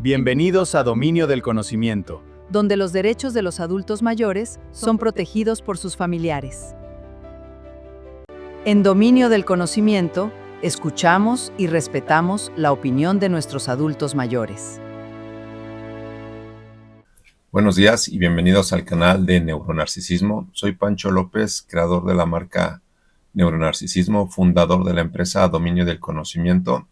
Bienvenidos a Dominio del Conocimiento. Donde los derechos de los adultos mayores son protegidos por sus familiares. En Dominio del Conocimiento, escuchamos y respetamos la opinión de nuestros adultos mayores. Buenos días y bienvenidos al canal de Neuronarcisismo. Soy Pancho López, creador de la marca Neuronarcisismo, fundador de la empresa Dominio del Conocimiento.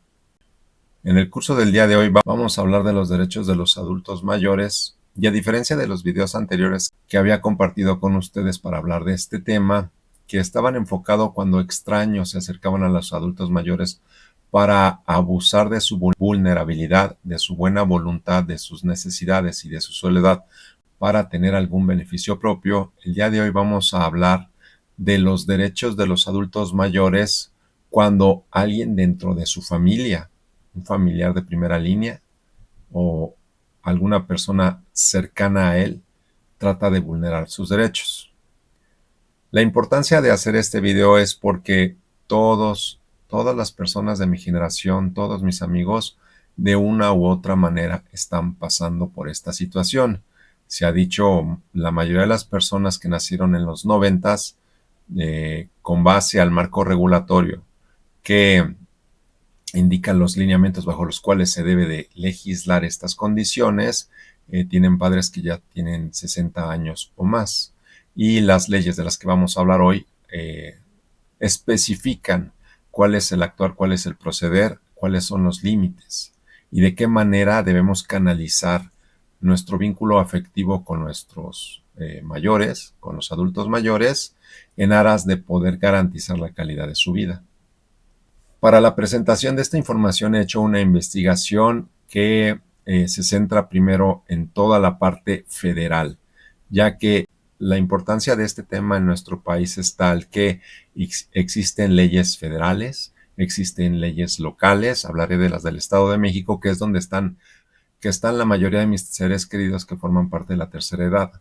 En el curso del día de hoy vamos a hablar de los derechos de los adultos mayores y a diferencia de los videos anteriores que había compartido con ustedes para hablar de este tema, que estaban enfocados cuando extraños se acercaban a los adultos mayores para abusar de su vulnerabilidad, de su buena voluntad, de sus necesidades y de su soledad para tener algún beneficio propio, el día de hoy vamos a hablar de los derechos de los adultos mayores cuando alguien dentro de su familia, un familiar de primera línea o alguna persona cercana a él, trata de vulnerar sus derechos. La importancia de hacer este video es porque todas las personas de mi generación, todos mis amigos, de una u otra manera están pasando por esta situación. Se ha dicho, la mayoría de las personas que nacieron en los 90s, con base al marco regulatorio que indican los lineamientos bajo los cuales se debe de legislar estas condiciones, tienen padres que ya tienen 60 años o más. Y las leyes de las que vamos a hablar hoy especifican cuál es el actuar, cuál es el proceder, cuáles son los límites y de qué manera debemos canalizar nuestro vínculo afectivo con nuestros mayores, con los adultos mayores, en aras de poder garantizar la calidad de su vida. Para la presentación de esta información he hecho una investigación que se centra primero en toda la parte federal, ya que la importancia de este tema en nuestro país es tal que existen leyes federales, existen leyes locales, hablaré de las del Estado de México, que es donde están la mayoría de mis seres queridos que forman parte de la tercera edad.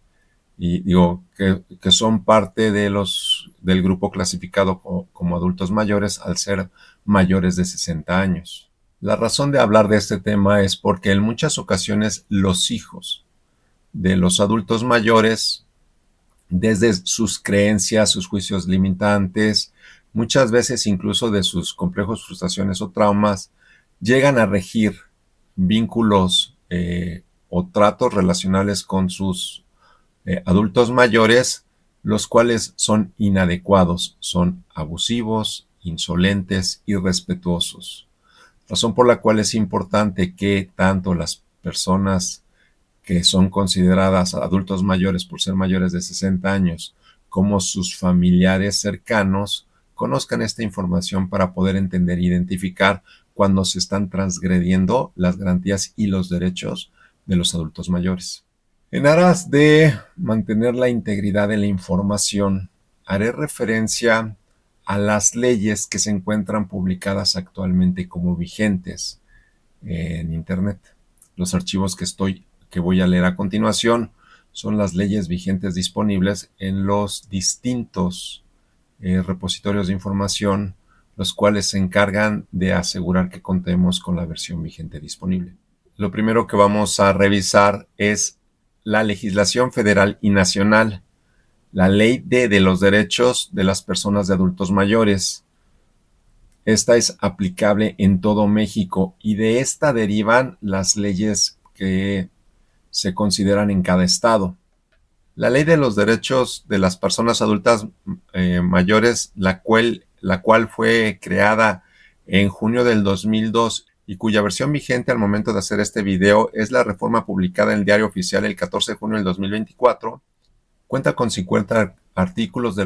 Y digo que son parte del grupo clasificado como adultos mayores al ser mayores de 60 años. La razón de hablar de este tema es porque en muchas ocasiones los hijos de los adultos mayores, desde sus creencias, sus juicios limitantes, muchas veces incluso de sus complejos frustraciones o traumas, llegan a regir vínculos o tratos relacionales con sus adultos mayores, los cuales son inadecuados, son abusivos, insolentes, irrespetuosos. Razón por la cual es importante que tanto las personas que son consideradas adultos mayores por ser mayores de 60 años, como sus familiares cercanos, conozcan esta información para poder entender e identificar cuando se están transgrediendo las garantías y los derechos de los adultos mayores. En aras de mantener la integridad de la información, haré referencia a las leyes que se encuentran publicadas actualmente como vigentes en Internet. Los archivos que voy a leer a continuación son las leyes vigentes disponibles en los distintos repositorios de información, los cuales se encargan de asegurar que contemos con la versión vigente disponible. Lo primero que vamos a revisar es la legislación federal y nacional, la Ley de los Derechos de las Personas de Adultos Mayores. Esta es aplicable en todo México y de esta derivan las leyes que se consideran en cada estado. La Ley de los Derechos de las Personas Adultas Mayores, la cual fue creada en junio del 2002 y cuya versión vigente al momento de hacer este video es la reforma publicada en el Diario Oficial el 14 de junio del 2024, cuenta con 50 artículos de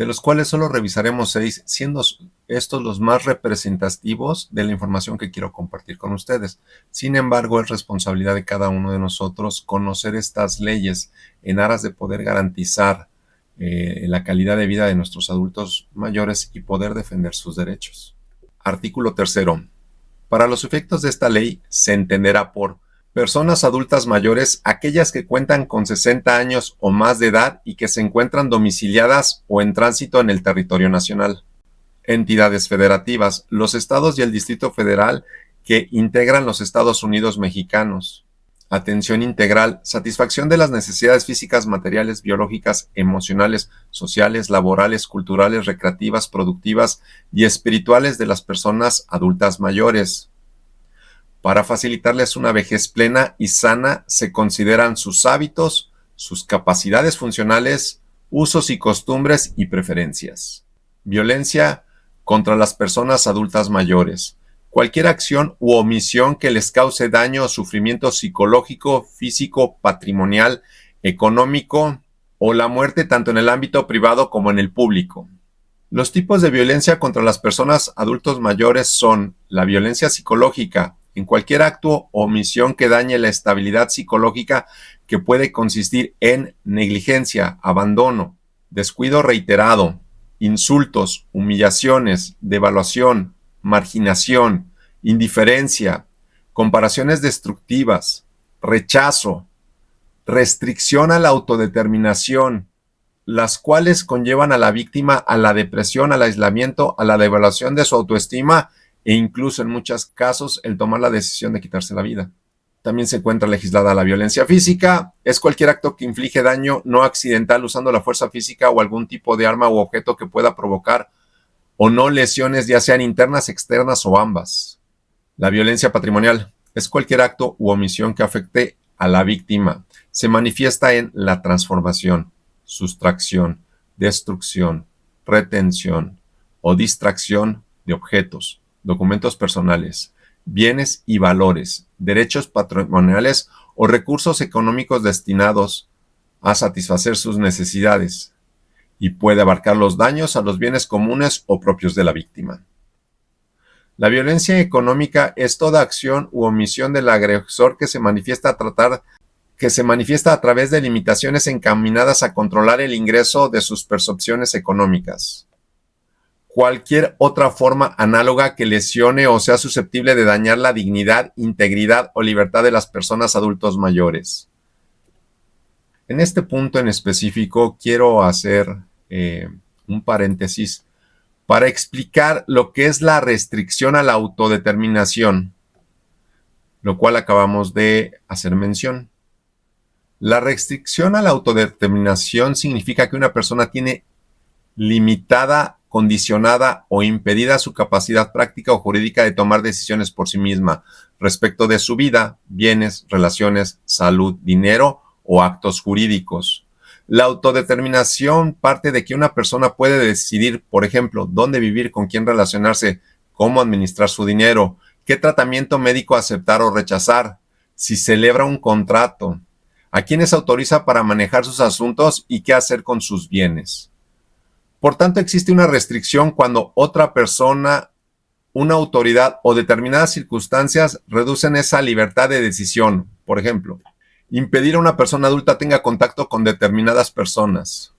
los cuales solo revisaremos 6, siendo estos los más representativos de la información que quiero compartir con ustedes. Sin embargo, es responsabilidad de cada uno de nosotros conocer estas leyes en aras de poder garantizar la calidad de vida de nuestros adultos mayores y poder defender sus derechos. Artículo 3. Para los efectos de esta ley se entenderá por personas adultas mayores aquellas que cuentan con 60 años o más de edad y que se encuentran domiciliadas o en tránsito en el territorio nacional. Entidades federativas. Los estados y el Distrito Federal que integran los Estados Unidos mexicanos. Atención integral, satisfacción de las necesidades físicas, materiales, biológicas, emocionales, sociales, laborales, culturales, recreativas, productivas y espirituales de las personas adultas mayores. Para facilitarles una vejez plena y sana, se consideran sus hábitos, sus capacidades funcionales, usos y costumbres y preferencias. Violencia contra las personas adultas mayores. Cualquier acción u omisión que les cause daño o sufrimiento psicológico, físico, patrimonial, económico o la muerte tanto en el ámbito privado como en el público. Los tipos de violencia contra las personas adultos mayores son la violencia psicológica, en cualquier acto o omisión que dañe la estabilidad psicológica, que puede consistir en negligencia, abandono, descuido reiterado, insultos, humillaciones, devaluación, marginación, indiferencia, comparaciones destructivas, rechazo, restricción a la autodeterminación, las cuales conllevan a la víctima a la depresión, al aislamiento, a la devaluación de su autoestima e incluso en muchos casos el tomar la decisión de quitarse la vida. También se encuentra legislada la violencia física. Es cualquier acto que inflige daño no accidental usando la fuerza física o algún tipo de arma u objeto que pueda provocar o no lesiones, ya sean internas, externas o ambas. La violencia patrimonial es cualquier acto u omisión que afecte a la víctima. Se manifiesta en la transformación, sustracción, destrucción, retención o distracción de objetos, documentos personales, bienes y valores, derechos patrimoniales o recursos económicos destinados a satisfacer sus necesidades, y puede abarcar los daños a los bienes comunes o propios de la víctima. La violencia económica es toda acción u omisión del agresor que se manifiesta a través de limitaciones encaminadas a controlar el ingreso de sus percepciones económicas. Cualquier otra forma análoga que lesione o sea susceptible de dañar la dignidad, integridad o libertad de las personas adultos mayores. En este punto en específico quiero hacer un paréntesis para explicar lo que es la restricción a la autodeterminación, lo cual acabamos de hacer mención. La restricción a la autodeterminación significa que una persona tiene limitada, condicionada o impedida su capacidad práctica o jurídica de tomar decisiones por sí misma respecto de su vida, bienes, relaciones, salud, dinero o actos jurídicos. La autodeterminación parte de que una persona puede decidir, por ejemplo, dónde vivir, con quién relacionarse, cómo administrar su dinero, qué tratamiento médico aceptar o rechazar, si celebra un contrato, a quiénes autoriza para manejar sus asuntos y qué hacer con sus bienes. Por tanto, existe una restricción cuando otra persona, una autoridad o determinadas circunstancias reducen esa libertad de decisión. Por ejemplo, impedir a una persona adulta tenga contacto con determinadas personas.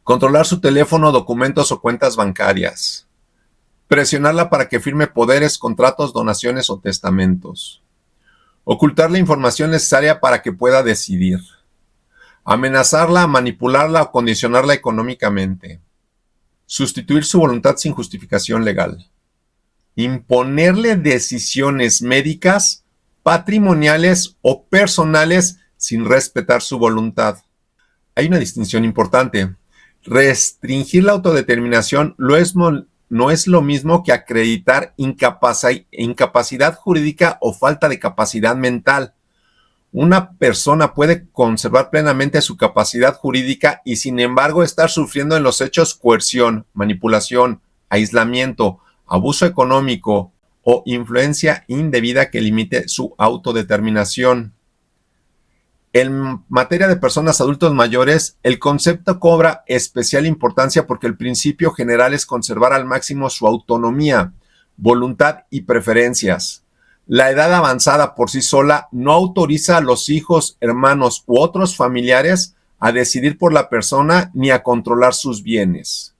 Controlar su teléfono, documentos o cuentas bancarias. Presionarla para que firme poderes, contratos, donaciones o testamentos. Ocultar la información necesaria para que pueda decidir. Amenazarla, manipularla o condicionarla económicamente. Sustituir su voluntad sin justificación legal. Imponerle decisiones médicas, patrimoniales o personales sin respetar su voluntad. Hay una distinción importante. Restringir la autodeterminación no es lo mismo que acreditar incapacidad jurídica o falta de capacidad mental. Una persona puede conservar plenamente su capacidad jurídica y sin embargo estar sufriendo en los hechos coerción, manipulación, aislamiento, abuso económico o influencia indebida que limite su autodeterminación. En materia de personas adultos mayores, el concepto cobra especial importancia porque el principio general es conservar al máximo su autonomía, voluntad y preferencias. La edad avanzada por sí sola no autoriza a los hijos, hermanos u otros familiares a decidir por la persona ni a controlar sus bienes.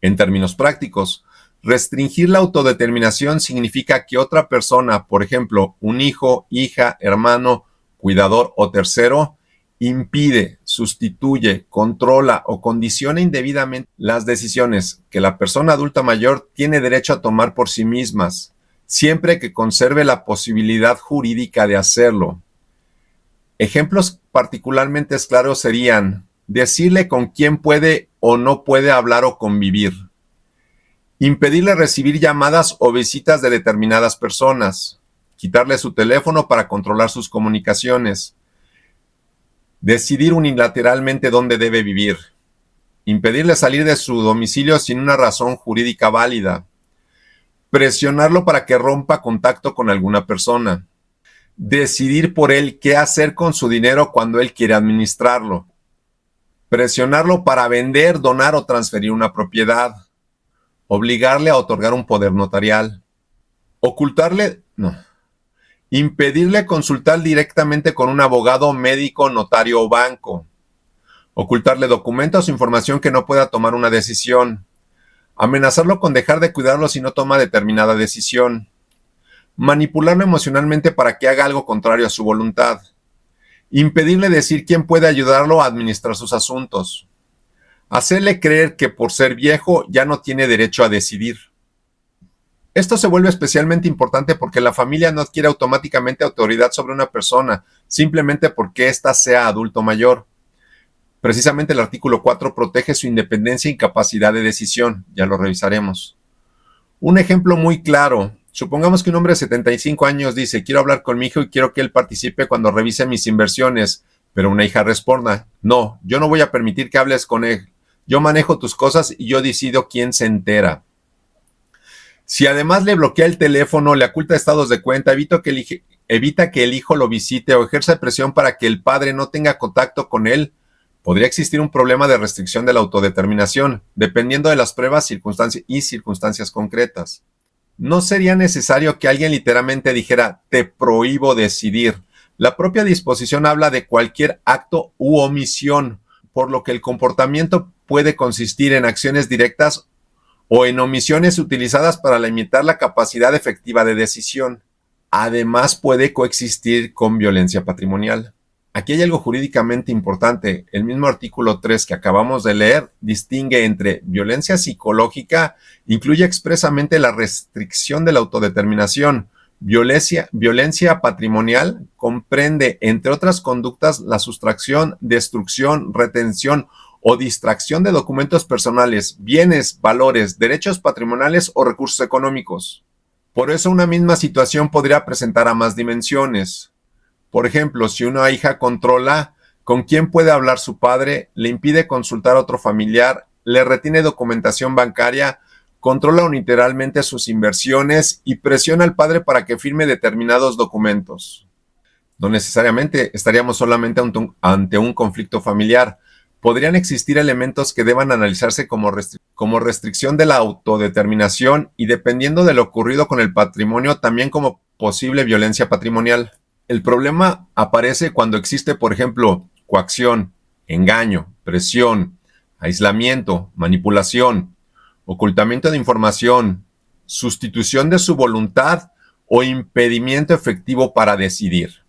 En términos prácticos, restringir la autodeterminación significa que otra persona, por ejemplo, un hijo, hija, hermano, cuidador o tercero, impide, sustituye, controla o condiciona indebidamente las decisiones que la persona adulta mayor tiene derecho a tomar por sí mismas, siempre que conserve la posibilidad jurídica de hacerlo. Ejemplos particularmente claros serían decirle con quién puede o no puede hablar o convivir, impedirle recibir llamadas o visitas de determinadas personas, quitarle su teléfono para controlar sus comunicaciones, decidir unilateralmente dónde debe vivir, impedirle salir de su domicilio sin una razón jurídica válida, presionarlo para que rompa contacto con alguna persona, decidir por él qué hacer con su dinero cuando él quiere administrarlo, presionarlo para vender, donar o transferir una propiedad, obligarle a otorgar un poder notarial, impedirle consultar directamente con un abogado, médico, notario o banco, ocultarle documentos o información que no pueda tomar una decisión, amenazarlo con dejar de cuidarlo si no toma determinada decisión, manipularlo emocionalmente para que haga algo contrario a su voluntad, impedirle decir quién puede ayudarlo a administrar sus asuntos, hacerle creer que por ser viejo ya no tiene derecho a decidir. Esto se vuelve especialmente importante porque la familia no adquiere automáticamente autoridad sobre una persona, simplemente porque ésta sea adulto mayor. Precisamente el artículo 4 protege su independencia y capacidad de decisión, ya lo revisaremos. Un ejemplo muy claro, supongamos que un hombre de 75 años dice, quiero hablar con mi hijo y quiero que él participe cuando revise mis inversiones, pero una hija responda, no, yo no voy a permitir que hables con él, yo manejo tus cosas y yo decido quién se entera. Si además le bloquea el teléfono, le oculta estados de cuenta, evita que el hijo lo visite o ejerce presión para que el padre no tenga contacto con él, podría existir un problema de restricción de la autodeterminación, dependiendo de las pruebas y circunstancias concretas. No sería necesario que alguien literalmente dijera, te prohíbo decidir. La propia disposición habla de cualquier acto u omisión, por lo que el comportamiento puede consistir en acciones directas o en omisiones utilizadas para limitar la capacidad efectiva de decisión. Además, puede coexistir con violencia patrimonial. Aquí hay algo jurídicamente importante. El mismo artículo 3 que acabamos de leer distingue entre violencia psicológica, incluye expresamente la restricción de la autodeterminación. Violencia patrimonial comprende, entre otras conductas, la sustracción, destrucción, retención o distracción de documentos personales, bienes, valores, derechos patrimoniales o recursos económicos. Por eso una misma situación podría presentar a más dimensiones. Por ejemplo, si una hija controla con quién puede hablar su padre, le impide consultar a otro familiar, le retiene documentación bancaria, controla unilateralmente sus inversiones y presiona al padre para que firme determinados documentos. No necesariamente estaríamos solamente ante un conflicto familiar. Podrían existir elementos que deban analizarse como restricción de la autodeterminación y, dependiendo de lo ocurrido con el patrimonio, también como posible violencia patrimonial. El problema aparece cuando existe, por ejemplo, coacción, engaño, presión, aislamiento, manipulación, ocultamiento de información, sustitución de su voluntad o impedimento efectivo para decidir.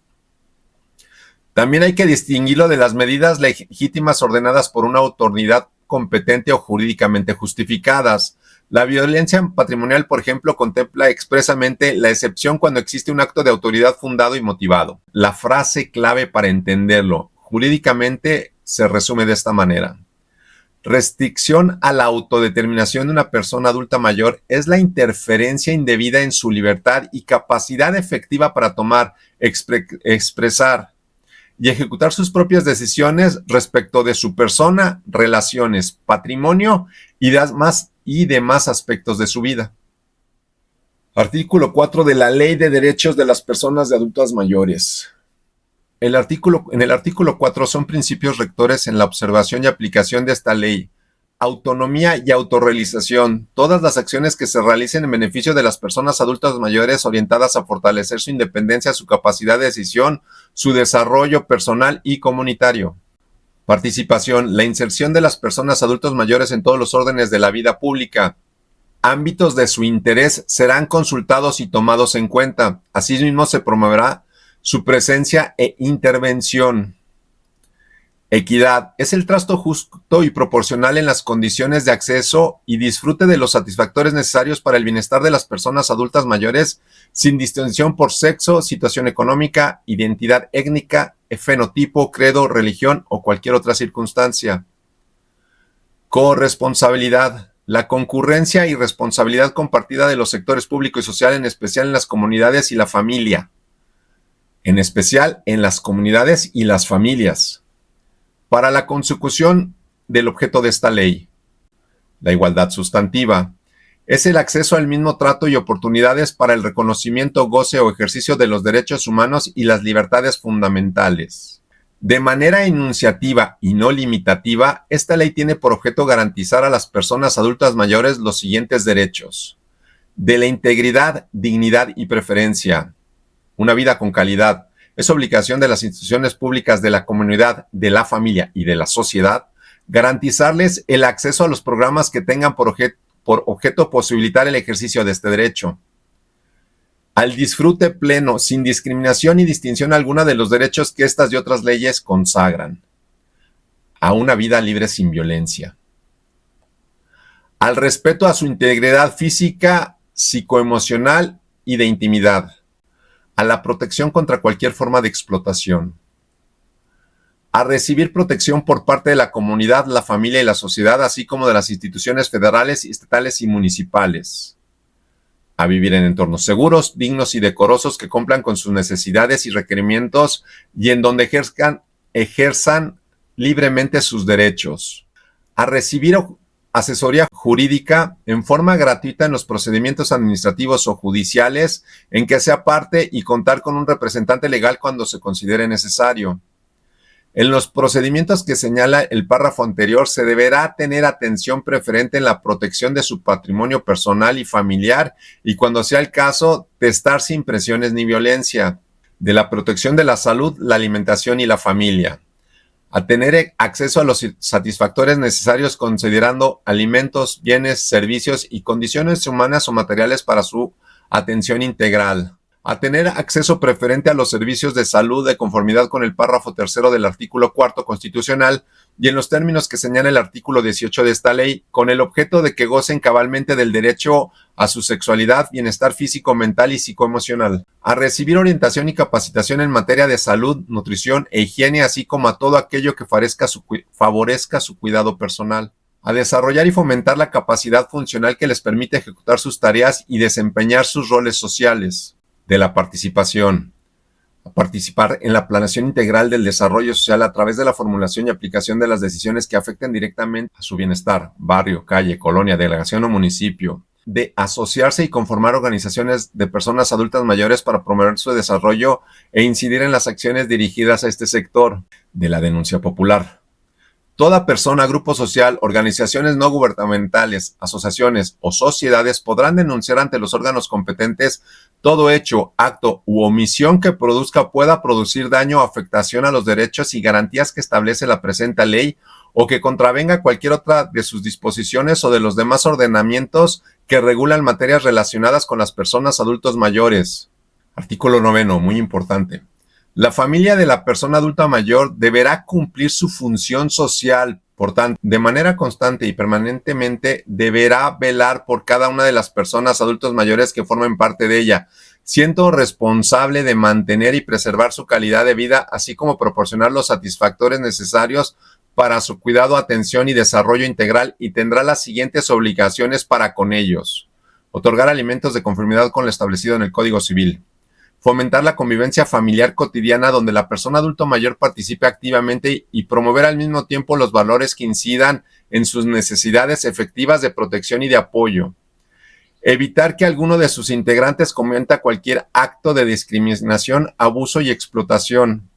También hay que distinguirlo de las medidas legítimas ordenadas por una autoridad competente o jurídicamente justificadas. La violencia patrimonial, por ejemplo, contempla expresamente la excepción cuando existe un acto de autoridad fundado y motivado. La frase clave para entenderlo jurídicamente se resume de esta manera. Restricción a la autodeterminación de una persona adulta mayor es la interferencia indebida en su libertad y capacidad efectiva para tomar, expresar y ejecutar sus propias decisiones respecto de su persona, relaciones, patrimonio y demás aspectos de su vida. Artículo 4 de la Ley de Derechos de las Personas de Adultas Mayores. En el artículo 4 son principios rectores en la observación y aplicación de esta ley. Autonomía y autorrealización. Todas las acciones que se realicen en beneficio de las personas adultas mayores orientadas a fortalecer su independencia, su capacidad de decisión, su desarrollo personal y comunitario. Participación. La inserción de las personas adultos mayores en todos los órdenes de la vida pública. Ámbitos de su interés serán consultados y tomados en cuenta. Asimismo, se promoverá su presencia e intervención. Equidad es el trato justo y proporcional en las condiciones de acceso y disfrute de los satisfactores necesarios para el bienestar de las personas adultas mayores, sin distinción por sexo, situación económica, identidad étnica, fenotipo, credo, religión o cualquier otra circunstancia. Corresponsabilidad. La concurrencia y responsabilidad compartida de los sectores público y social, en especial en las comunidades y la familia. En especial en las comunidades y las familias. Para la consecución del objeto de esta ley. La igualdad sustantiva es el acceso al mismo trato y oportunidades para el reconocimiento, goce o ejercicio de los derechos humanos y las libertades fundamentales. De manera enunciativa y no limitativa, esta ley tiene por objeto garantizar a las personas adultas mayores los siguientes derechos: de la integridad, dignidad y preferencia, una vida con calidad. Es obligación de las instituciones públicas, de la comunidad, de la familia y de la sociedad garantizarles el acceso a los programas que tengan por objeto posibilitar el ejercicio de este derecho. Al disfrute pleno, sin discriminación ni distinción alguna de los derechos que estas y otras leyes consagran. A una vida libre sin violencia. Al respeto a su integridad física, psicoemocional y de intimidad. A la protección contra cualquier forma de explotación. A recibir protección por parte de la comunidad, la familia y la sociedad, así como de las instituciones federales, estatales y municipales. A vivir en entornos seguros, dignos y decorosos que cumplan con sus necesidades y requerimientos y en donde ejerzan libremente sus derechos. A recibir asesoría jurídica en forma gratuita en los procedimientos administrativos o judiciales en que sea parte y contar con un representante legal cuando se considere necesario. En los procedimientos que señala el párrafo anterior, se deberá tener atención preferente en la protección de su patrimonio personal y familiar y, cuando sea el caso, testar sin presiones ni violencia. De la protección de la salud, la alimentación y la familia. A tener acceso a los satisfactores necesarios considerando alimentos, bienes, servicios y condiciones humanas o materiales para su atención integral. A tener acceso preferente a los servicios de salud de conformidad con el párrafo tercero del artículo 4 constitucional y en los términos que señala el artículo 18 de esta ley, con el objeto de que gocen cabalmente del derecho a su sexualidad, bienestar físico, mental y psicoemocional. A recibir orientación y capacitación en materia de salud, nutrición e higiene, así como a todo aquello que favorezca su cuidado personal. A desarrollar y fomentar la capacidad funcional que les permite ejecutar sus tareas y desempeñar sus roles sociales. De la participación. A participar en la planeación integral del desarrollo social a través de la formulación y aplicación de las decisiones que afecten directamente a su bienestar, barrio, calle, colonia, delegación o municipio. De asociarse y conformar organizaciones de personas adultas mayores para promover su desarrollo e incidir en las acciones dirigidas a este sector. De la denuncia popular. Toda persona, grupo social, organizaciones no gubernamentales, asociaciones o sociedades podrán denunciar ante los órganos competentes todo hecho, acto u omisión que pueda producir daño o afectación a los derechos y garantías que establece la presente ley o que contravenga cualquier otra de sus disposiciones o de los demás ordenamientos que regulan materias relacionadas con las personas adultos mayores. Artículo 9, muy importante. La familia de la persona adulta mayor deberá cumplir su función social, por tanto, de manera constante y permanentemente deberá velar por cada una de las personas adultos mayores que formen parte de ella, siendo responsable de mantener y preservar su calidad de vida, así como proporcionar los satisfactores necesarios para su cuidado, atención y desarrollo integral, y tendrá las siguientes obligaciones para con ellos. Otorgar alimentos de conformidad con lo establecido en el Código Civil. Fomentar la convivencia familiar cotidiana donde la persona adulto mayor participe activamente y promover al mismo tiempo los valores que incidan en sus necesidades efectivas de protección y de apoyo. Evitar que alguno de sus integrantes cometa cualquier acto de discriminación, abuso y explotación.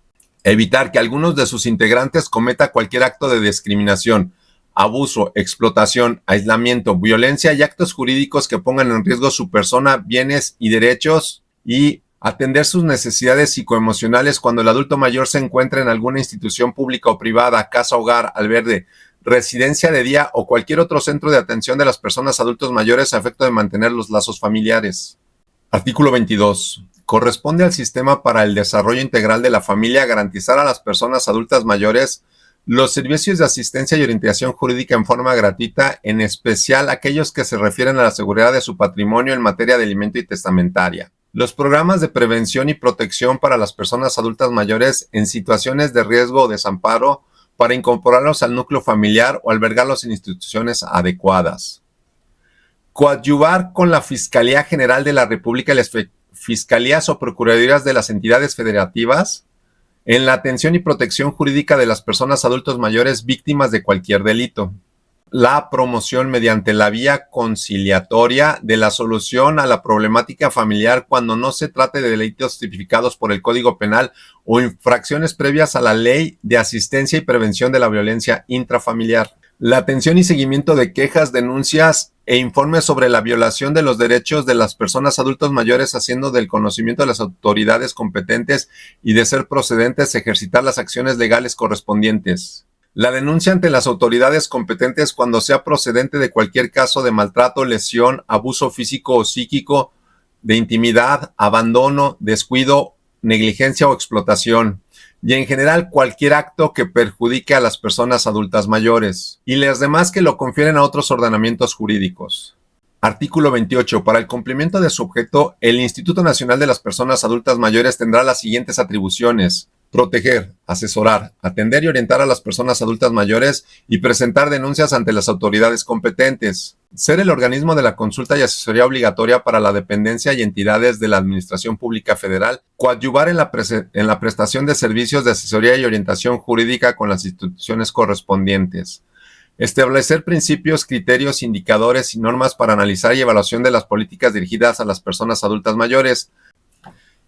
Evitar que algunos de sus integrantes cometa cualquier acto de discriminación, abuso, explotación, aislamiento, violencia y actos jurídicos que pongan en riesgo su persona, bienes y derechos, y atender sus necesidades psicoemocionales cuando el adulto mayor se encuentra en alguna institución pública o privada, casa, hogar, albergue, residencia de día o cualquier otro centro de atención de las personas adultos mayores a efecto de mantener los lazos familiares. Artículo 22. Corresponde al Sistema para el Desarrollo Integral de la Familia garantizar a las personas adultas mayores Los servicios de asistencia y orientación jurídica en forma gratuita, en especial aquellos que se refieren a la seguridad de su patrimonio en materia de alimento y testamentaria. Los programas de prevención y protección para las personas adultas mayores en situaciones de riesgo o desamparo para incorporarlos al núcleo familiar o albergarlos en instituciones adecuadas. Coadyuvar con la Fiscalía General de la República y las fiscalías o procuradurías de las entidades federativas en la atención y protección jurídica de las personas adultos mayores víctimas de cualquier delito. La promoción mediante la vía conciliatoria de la solución a la problemática familiar cuando no se trate de delitos tipificados por el Código Penal o infracciones previas a la Ley de Asistencia y Prevención de la Violencia Intrafamiliar. La atención y seguimiento de quejas, denuncias e informes sobre la violación de los derechos de las personas adultos mayores, haciendo del conocimiento de las autoridades competentes y, de ser procedentes, ejercitar las acciones legales correspondientes. La denuncia ante las autoridades competentes cuando sea procedente de cualquier caso de maltrato, lesión, abuso físico o psíquico, de intimidad, abandono, descuido, negligencia o explotación, y en general cualquier acto que perjudique a las personas adultas mayores, y las demás que lo confieren a otros ordenamientos jurídicos. Artículo 28. Para el cumplimiento de su objeto, el Instituto Nacional de las Personas Adultas Mayores tendrá las siguientes atribuciones: proteger, asesorar, atender y orientar a las personas adultas mayores y presentar denuncias ante las autoridades competentes. Ser el organismo de la consulta y asesoría obligatoria para la dependencia y entidades de la Administración Pública Federal. Coadyuvar en la prestación de servicios de asesoría y orientación jurídica con las instituciones correspondientes. Establecer principios, criterios, indicadores y normas para analizar y evaluación de las políticas dirigidas a las personas adultas mayores.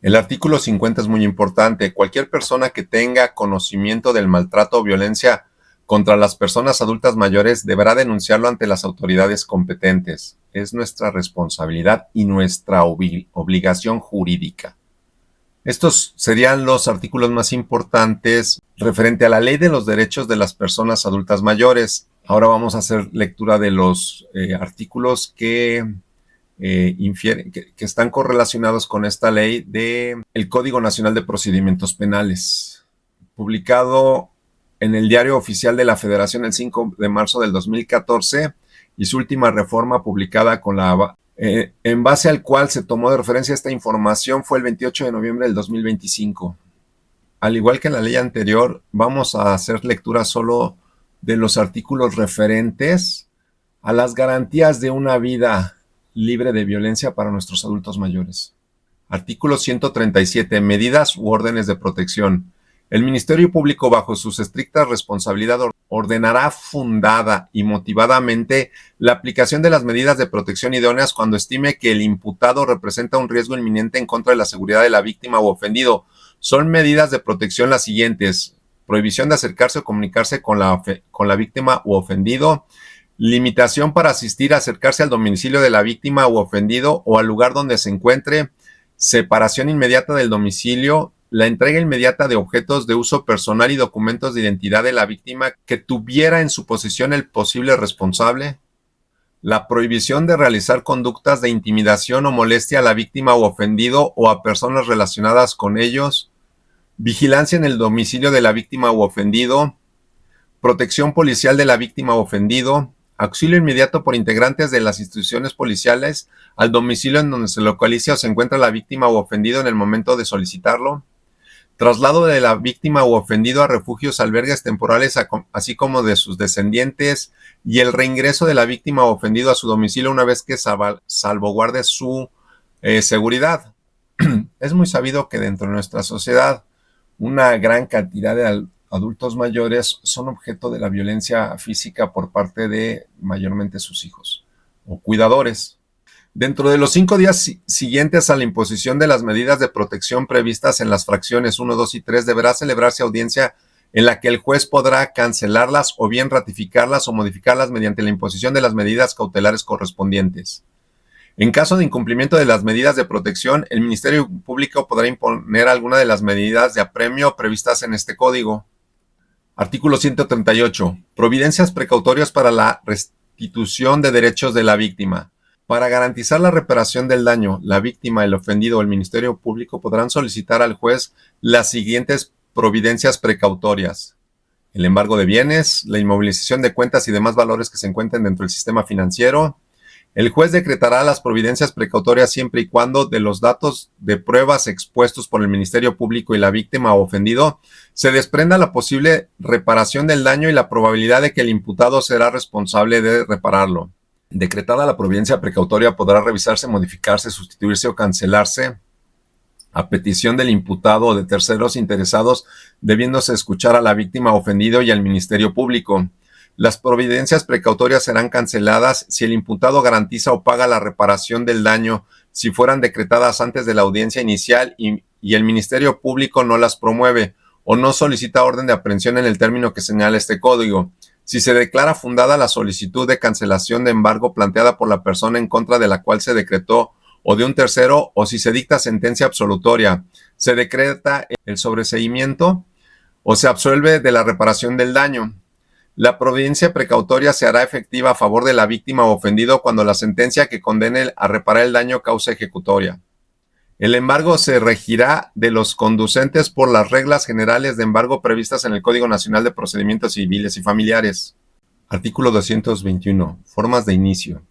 El artículo 50 es muy importante. Cualquier persona que tenga conocimiento del maltrato o violencia contra las personas adultas mayores deberá denunciarlo ante las autoridades competentes. Es nuestra responsabilidad y nuestra obligación jurídica. Estos serían los artículos más importantes referente a la Ley de los Derechos de las Personas Adultas Mayores. Ahora vamos a hacer lectura de los artículos que están correlacionados con esta ley del Código Nacional de Procedimientos Penales, publicado en el Diario Oficial de la Federación el 5 de marzo del 2014, y su última reforma publicada en base al cual se tomó de referencia esta información fue el 28 de noviembre del 2025. Al igual que en la ley anterior, vamos a hacer lectura solo de los artículos referentes a las garantías de una vida libre de violencia para nuestros adultos mayores. Artículo 137. Medidas u órdenes de protección. El Ministerio Público, bajo sus estrictas responsabilidades, ordenará fundada y motivadamente la aplicación de las medidas de protección idóneas cuando estime que el imputado representa un riesgo inminente en contra de la seguridad de la víctima u ofendido. Son medidas de protección las siguientes: prohibición de acercarse o comunicarse con la víctima u ofendido, limitación para asistir a acercarse al domicilio de la víctima u ofendido o al lugar donde se encuentre, separación inmediata del domicilio, la entrega inmediata de objetos de uso personal y documentos de identidad de la víctima que tuviera en su posesión el posible responsable, la prohibición de realizar conductas de intimidación o molestia a la víctima u ofendido o a personas relacionadas con ellos, vigilancia en el domicilio de la víctima u ofendido, protección policial de la víctima u ofendido, auxilio inmediato por integrantes de las instituciones policiales al domicilio en donde se localiza o se encuentra la víctima u ofendido en el momento de solicitarlo, traslado de la víctima u ofendido a refugios, albergues temporales, así como de sus descendientes, y el reingreso de la víctima u ofendido a su domicilio una vez que salvaguarde su seguridad. Es muy sabido que dentro de nuestra sociedad una gran cantidad de adultos mayores son objeto de la violencia física por parte de mayormente sus hijos o cuidadores. Dentro de los 5 días siguientes a la imposición de las medidas de protección previstas en las fracciones 1, 2 y 3, deberá celebrarse audiencia en la que el juez podrá cancelarlas o bien ratificarlas o modificarlas mediante la imposición de las medidas cautelares correspondientes. En caso de incumplimiento de las medidas de protección, el Ministerio Público podrá imponer alguna de las medidas de apremio previstas en este código. Artículo 138. Providencias precautorias para la restitución de derechos de la víctima. Para garantizar la reparación del daño, la víctima, el ofendido o el Ministerio Público podrán solicitar al juez las siguientes providencias precautorias: el embargo de bienes, la inmovilización de cuentas y demás valores que se encuentren dentro del sistema financiero. El juez decretará las providencias precautorias siempre y cuando de los datos de pruebas expuestos por el Ministerio Público y la víctima o ofendido se desprenda la posible reparación del daño y la probabilidad de que el imputado será responsable de repararlo. Decretada la providencia precautoria, podrá revisarse, modificarse, sustituirse o cancelarse a petición del imputado o de terceros interesados, debiéndose escuchar a la víctima ofendido y al Ministerio Público. Las providencias precautorias serán canceladas si el imputado garantiza o paga la reparación del daño si fueran decretadas antes de la audiencia inicial y el Ministerio Público no las promueve o no solicita orden de aprehensión en el término que señala este código. Si se declara fundada la solicitud de cancelación de embargo planteada por la persona en contra de la cual se decretó o de un tercero, o si se dicta sentencia absolutoria, se decreta el sobreseimiento o se absuelve de la reparación del daño. La providencia precautoria se hará efectiva a favor de la víctima o ofendido cuando la sentencia que condene a reparar el daño cause ejecutoria. El embargo se regirá de los conducentes por las reglas generales de embargo previstas en el Código Nacional de Procedimientos Civiles y Familiares. Artículo 221. Formas de inicio.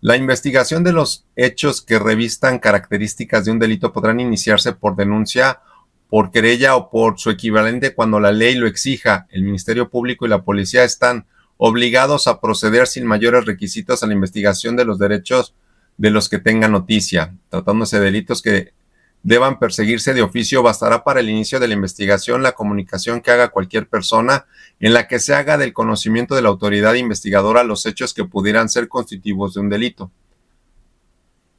La investigación de los hechos que revistan características de un delito podrán iniciarse por denuncia, por querella o por su equivalente cuando la ley lo exija. El Ministerio Público y la Policía están obligados a proceder sin mayores requisitos a la investigación de los derechos de los que tengan noticia. Tratándose de delitos que deban perseguirse de oficio, bastará para el inicio de la investigación la comunicación que haga cualquier persona en la que se haga del conocimiento de la autoridad investigadora los hechos que pudieran ser constitutivos de un delito.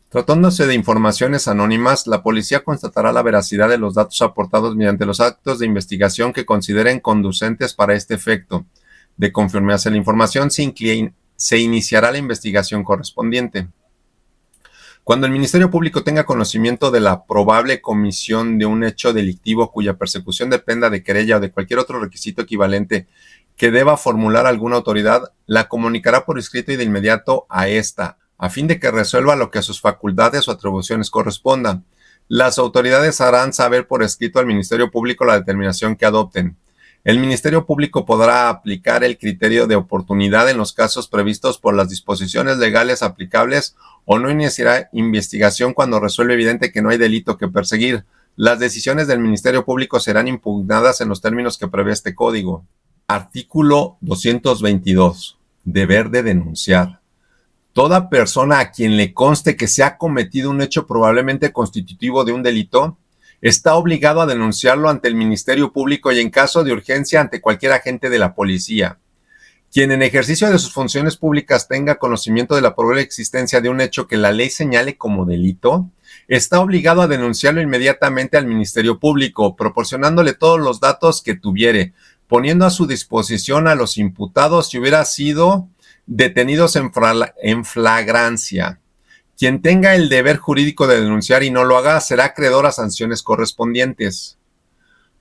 Tratándose de informaciones anónimas, la policía constatará la veracidad de los datos aportados mediante los actos de investigación que consideren conducentes para este efecto. De conformidad a la información, se iniciará la investigación correspondiente. Cuando el Ministerio Público tenga conocimiento de la probable comisión de un hecho delictivo cuya persecución dependa de querella o de cualquier otro requisito equivalente que deba formular alguna autoridad, la comunicará por escrito y de inmediato a esta, a fin de que resuelva lo que a sus facultades o atribuciones correspondan. Las autoridades harán saber por escrito al Ministerio Público la determinación que adopten. El Ministerio Público podrá aplicar el criterio de oportunidad en los casos previstos por las disposiciones legales aplicables o no iniciará investigación cuando resuelve evidente que no hay delito que perseguir. Las decisiones del Ministerio Público serán impugnadas en los términos que prevé este código. Artículo 222. Deber de denunciar. Toda persona a quien le conste que se ha cometido un hecho probablemente constitutivo de un delito está obligado a denunciarlo ante el Ministerio Público y en caso de urgencia ante cualquier agente de la policía. Quien en ejercicio de sus funciones públicas tenga conocimiento de la probable existencia de un hecho que la ley señale como delito, está obligado a denunciarlo inmediatamente al Ministerio Público, proporcionándole todos los datos que tuviere, poniendo a su disposición a los imputados si hubiera sido detenidos en flagrancia. Quien tenga el deber jurídico de denunciar y no lo haga será acreedor a sanciones correspondientes.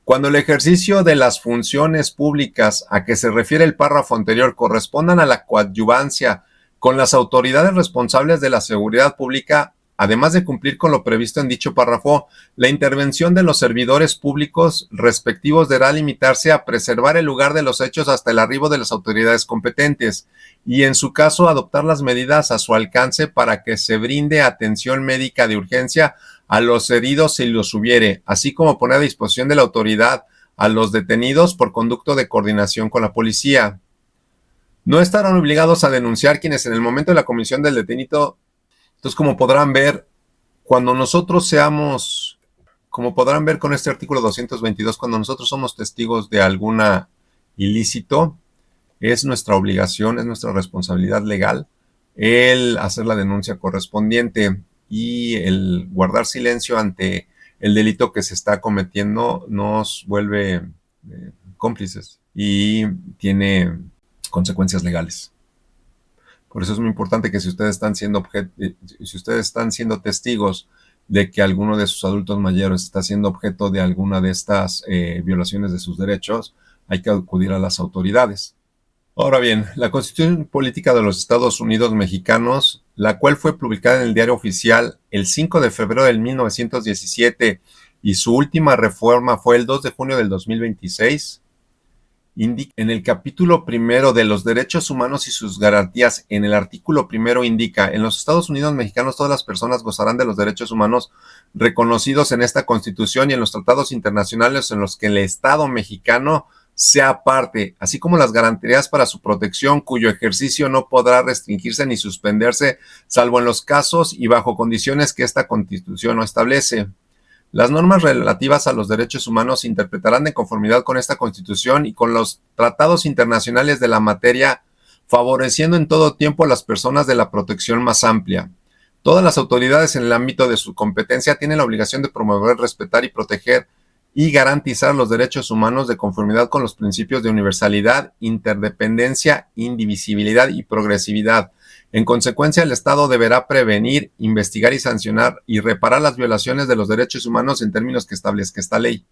Cuando el ejercicio de las funciones públicas a que se refiere el párrafo anterior correspondan a la coadyuvancia con las autoridades responsables de la seguridad pública, además de cumplir con lo previsto en dicho párrafo, la intervención de los servidores públicos respectivos deberá limitarse a preservar el lugar de los hechos hasta el arribo de las autoridades competentes y, en su caso, adoptar las medidas a su alcance para que se brinde atención médica de urgencia a los heridos si los hubiere, así como poner a disposición de la autoridad a los detenidos por conducto de coordinación con la policía. No estarán obligados a denunciar quienes en el momento de la comisión del detenido. Entonces, como podrán ver con este artículo 222, cuando nosotros somos testigos de algún ilícito, es nuestra obligación, es nuestra responsabilidad legal el hacer la denuncia correspondiente y el guardar silencio ante el delito que se está cometiendo nos vuelve cómplices y tiene consecuencias legales. Por eso es muy importante que si ustedes están siendo testigos de que alguno de sus adultos mayores está siendo objeto de alguna de estas violaciones de sus derechos, hay que acudir a las autoridades. Ahora bien, la Constitución Política de los Estados Unidos Mexicanos, la cual fue publicada en el Diario Oficial el 5 de febrero de 1917 y su última reforma fue el 2 de junio del 2026, En el capítulo primero de los derechos humanos y sus garantías, en el artículo primero indica: en los Estados Unidos mexicanos todas las personas gozarán de los derechos humanos reconocidos en esta Constitución y en los tratados internacionales en los que el Estado mexicano sea parte, así como las garantías para su protección, cuyo ejercicio no podrá restringirse ni suspenderse, salvo en los casos y bajo condiciones que esta Constitución no establece. Las normas relativas a los derechos humanos se interpretarán de conformidad con esta Constitución y con los tratados internacionales de la materia, favoreciendo en todo tiempo a las personas de la protección más amplia. Todas las autoridades en el ámbito de su competencia tienen la obligación de promover, respetar y proteger y garantizar los derechos humanos de conformidad con los principios de universalidad, interdependencia, indivisibilidad y progresividad. En consecuencia, el Estado deberá prevenir, investigar y sancionar y reparar las violaciones de los derechos humanos en términos que establezca esta ley.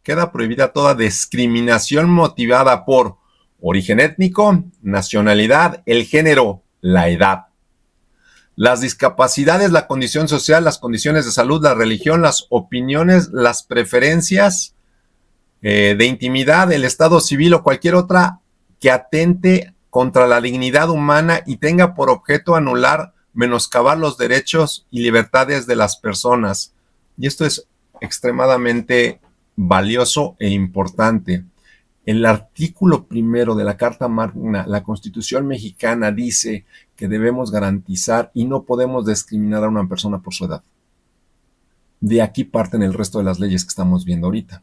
Queda prohibida toda discriminación motivada por origen étnico, nacionalidad, el género, la edad, las discapacidades, la condición social, las condiciones de salud, la religión, las opiniones, las preferencias de intimidad, el estado civil o cualquier otra que atente contra la dignidad humana y tenga por objeto anular, menoscabar los derechos y libertades de las personas. Y esto es extremadamente valioso e importante. El artículo primero de la Carta Magna, la Constitución mexicana, dice que debemos garantizar y no podemos discriminar a una persona por su edad. De aquí parten el resto de las leyes que estamos viendo ahorita.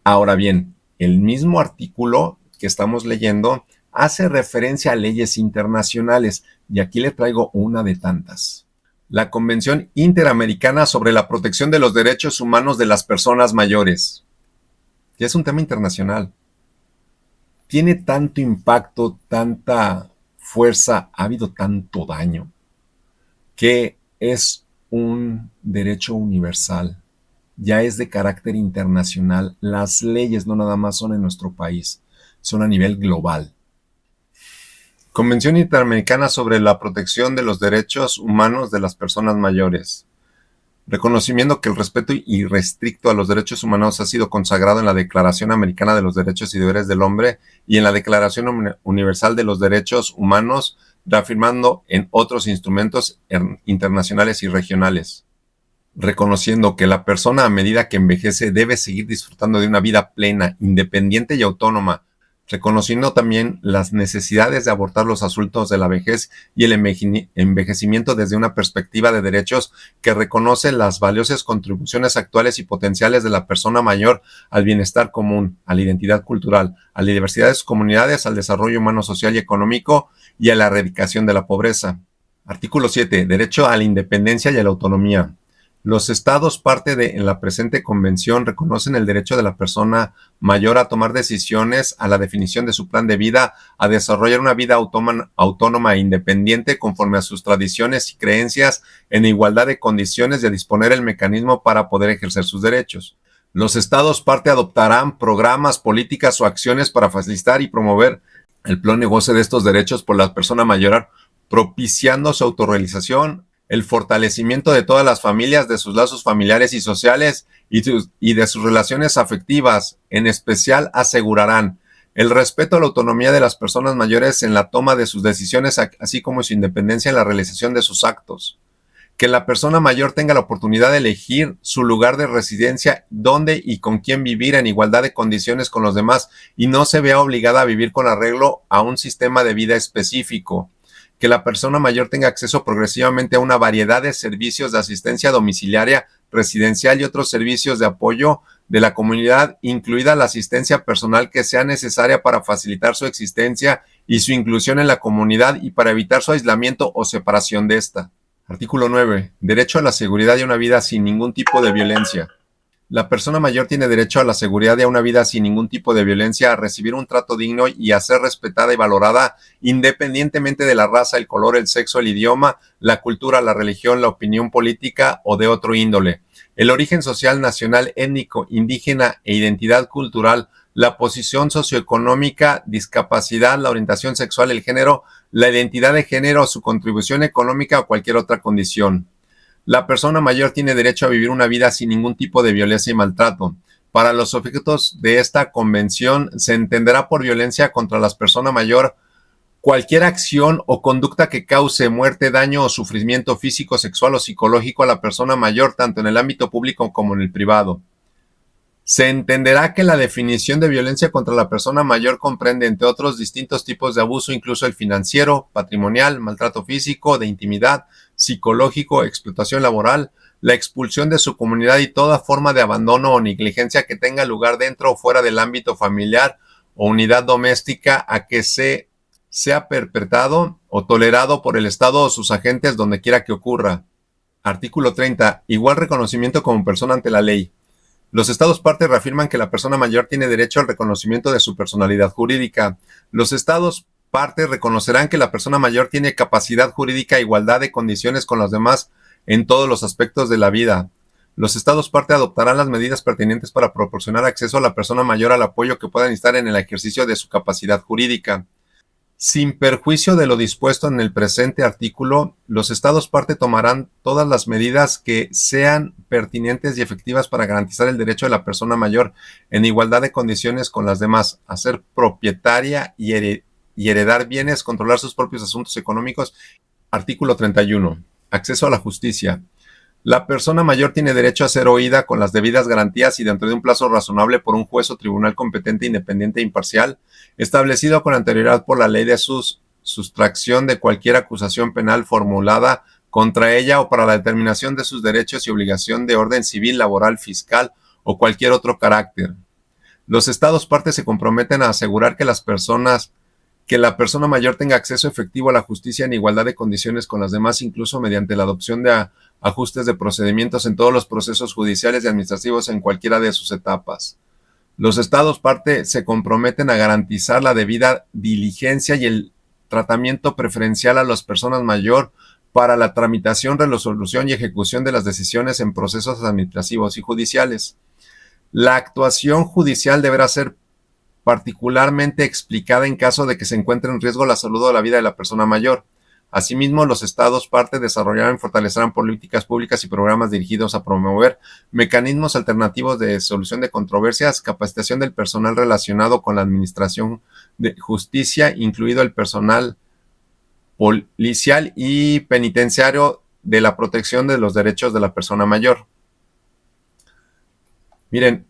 Ahora bien, el mismo artículo que estamos leyendo hace referencia a leyes internacionales, y aquí le traigo una de tantas. La Convención Interamericana sobre la Protección de los Derechos Humanos de las Personas Mayores. Y es un tema internacional. Tiene tanto impacto, tanta fuerza, ha habido tanto daño, que es un derecho universal. Ya es de carácter internacional. Las leyes no nada más son en nuestro país, son a nivel global. Convención Interamericana sobre la Protección de los Derechos Humanos de las Personas Mayores. Reconocimiento que el respeto irrestricto a los derechos humanos ha sido consagrado en la Declaración Americana de los Derechos y Deberes del Hombre y en la Declaración Universal de los Derechos Humanos, reafirmando en otros instrumentos internacionales y regionales. Reconociendo que la persona a medida que envejece debe seguir disfrutando de una vida plena, independiente y autónoma, reconociendo también las necesidades de abordar los asuntos de la vejez y el envejecimiento desde una perspectiva de derechos que reconoce las valiosas contribuciones actuales y potenciales de la persona mayor al bienestar común, a la identidad cultural, a la diversidad de sus comunidades, al desarrollo humano, social y económico y a la erradicación de la pobreza. Artículo 7. Derecho a la independencia y a la autonomía. Los estados parte en la presente convención reconocen el derecho de la persona mayor a tomar decisiones, a la definición de su plan de vida, a desarrollar una vida autónoma e independiente conforme a sus tradiciones y creencias en igualdad de condiciones y a disponer el mecanismo para poder ejercer sus derechos. Los estados parte adoptarán programas, políticas o acciones para facilitar y promover el pleno goce de estos derechos por la persona mayor, propiciando su autorrealización, el fortalecimiento de todas las familias, de sus lazos familiares y sociales y de sus relaciones afectivas. En especial asegurarán el respeto a la autonomía de las personas mayores en la toma de sus decisiones, así como su independencia en la realización de sus actos. Que la persona mayor tenga la oportunidad de elegir su lugar de residencia, dónde y con quién vivir en igualdad de condiciones con los demás y no se vea obligada a vivir con arreglo a un sistema de vida específico. Que la persona mayor tenga acceso progresivamente a una variedad de servicios de asistencia domiciliaria, residencial y otros servicios de apoyo de la comunidad, incluida la asistencia personal que sea necesaria para facilitar su existencia y su inclusión en la comunidad y para evitar su aislamiento o separación de esta. Artículo 9. Derecho a la seguridad y a una vida sin ningún tipo de violencia. La persona mayor tiene derecho a la seguridad y a una vida sin ningún tipo de violencia, a recibir un trato digno y a ser respetada y valorada independientemente de la raza, el color, el sexo, el idioma, la cultura, la religión, la opinión política o de otro índole, el origen social, nacional, étnico, indígena e identidad cultural, la posición socioeconómica, discapacidad, la orientación sexual, el género, la identidad de género, su contribución económica o cualquier otra condición. La persona mayor tiene derecho a vivir una vida sin ningún tipo de violencia y maltrato. Para los efectos de esta convención, se entenderá por violencia contra la persona mayor cualquier acción o conducta que cause muerte, daño o sufrimiento físico, sexual o psicológico a la persona mayor, tanto en el ámbito público como en el privado. Se entenderá que la definición de violencia contra la persona mayor comprende, entre otros, distintos tipos de abuso, incluso el financiero, patrimonial, maltrato físico, de intimidad, psicológico, explotación laboral, la expulsión de su comunidad y toda forma de abandono o negligencia que tenga lugar dentro o fuera del ámbito familiar o unidad doméstica a que sea perpetrado o tolerado por el Estado o sus agentes donde quiera que ocurra. Artículo 30. Igual reconocimiento como persona ante la ley. Los Estados partes reafirman que la persona mayor tiene derecho al reconocimiento de su personalidad jurídica. Los Estados partes reconocerán que la persona mayor tiene capacidad jurídica a igualdad de condiciones con los demás en todos los aspectos de la vida. Los Estados partes adoptarán las medidas pertinentes para proporcionar acceso a la persona mayor al apoyo que pueda necesitar en el ejercicio de su capacidad jurídica. Sin perjuicio de lo dispuesto en el presente artículo, los Estados parte tomarán todas las medidas que sean pertinentes y efectivas para garantizar el derecho de la persona mayor en igualdad de condiciones con las demás, a ser propietaria y heredar bienes, controlar sus propios asuntos económicos. Artículo 31. Acceso a la justicia. La persona mayor tiene derecho a ser oída con las debidas garantías y dentro de un plazo razonable por un juez o tribunal competente, independiente e imparcial, establecido con anterioridad por la ley de sustracción de cualquier acusación penal formulada contra ella o para la determinación de sus derechos y obligación de orden civil, laboral, fiscal o cualquier otro carácter. Los Estados partes se comprometen a asegurar que la persona mayor tenga acceso efectivo a la justicia en igualdad de condiciones con las demás, incluso mediante la adopción de ajustes de procedimientos en todos los procesos judiciales y administrativos en cualquiera de sus etapas. Los Estados parte se comprometen a garantizar la debida diligencia y el tratamiento preferencial a las personas mayor para la tramitación, resolución y ejecución de las decisiones en procesos administrativos y judiciales. La actuación judicial deberá ser particularmente explicada en caso de que se encuentre en riesgo la salud o la vida de la persona mayor. Asimismo, los Estados parte desarrollarán y fortalecerán políticas públicas y programas dirigidos a promover mecanismos alternativos de solución de controversias, capacitación del personal relacionado con la administración de justicia, incluido el personal policial y penitenciario, de la protección de los derechos de la persona mayor. Miren,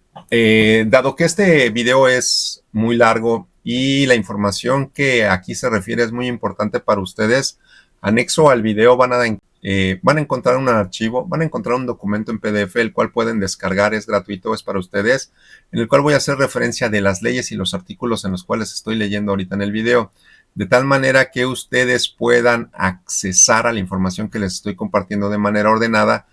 dado que este video es muy largo y la información que aquí se refiere es muy importante para ustedes, anexo al video van a encontrar un archivo, van a encontrar un documento en PDF, el cual pueden descargar, es gratuito, es para ustedes, en el cual voy a hacer referencia de las leyes y los artículos en los cuales estoy leyendo ahorita en el video, de tal manera que ustedes puedan accesar a la información que les estoy compartiendo de manera ordenada.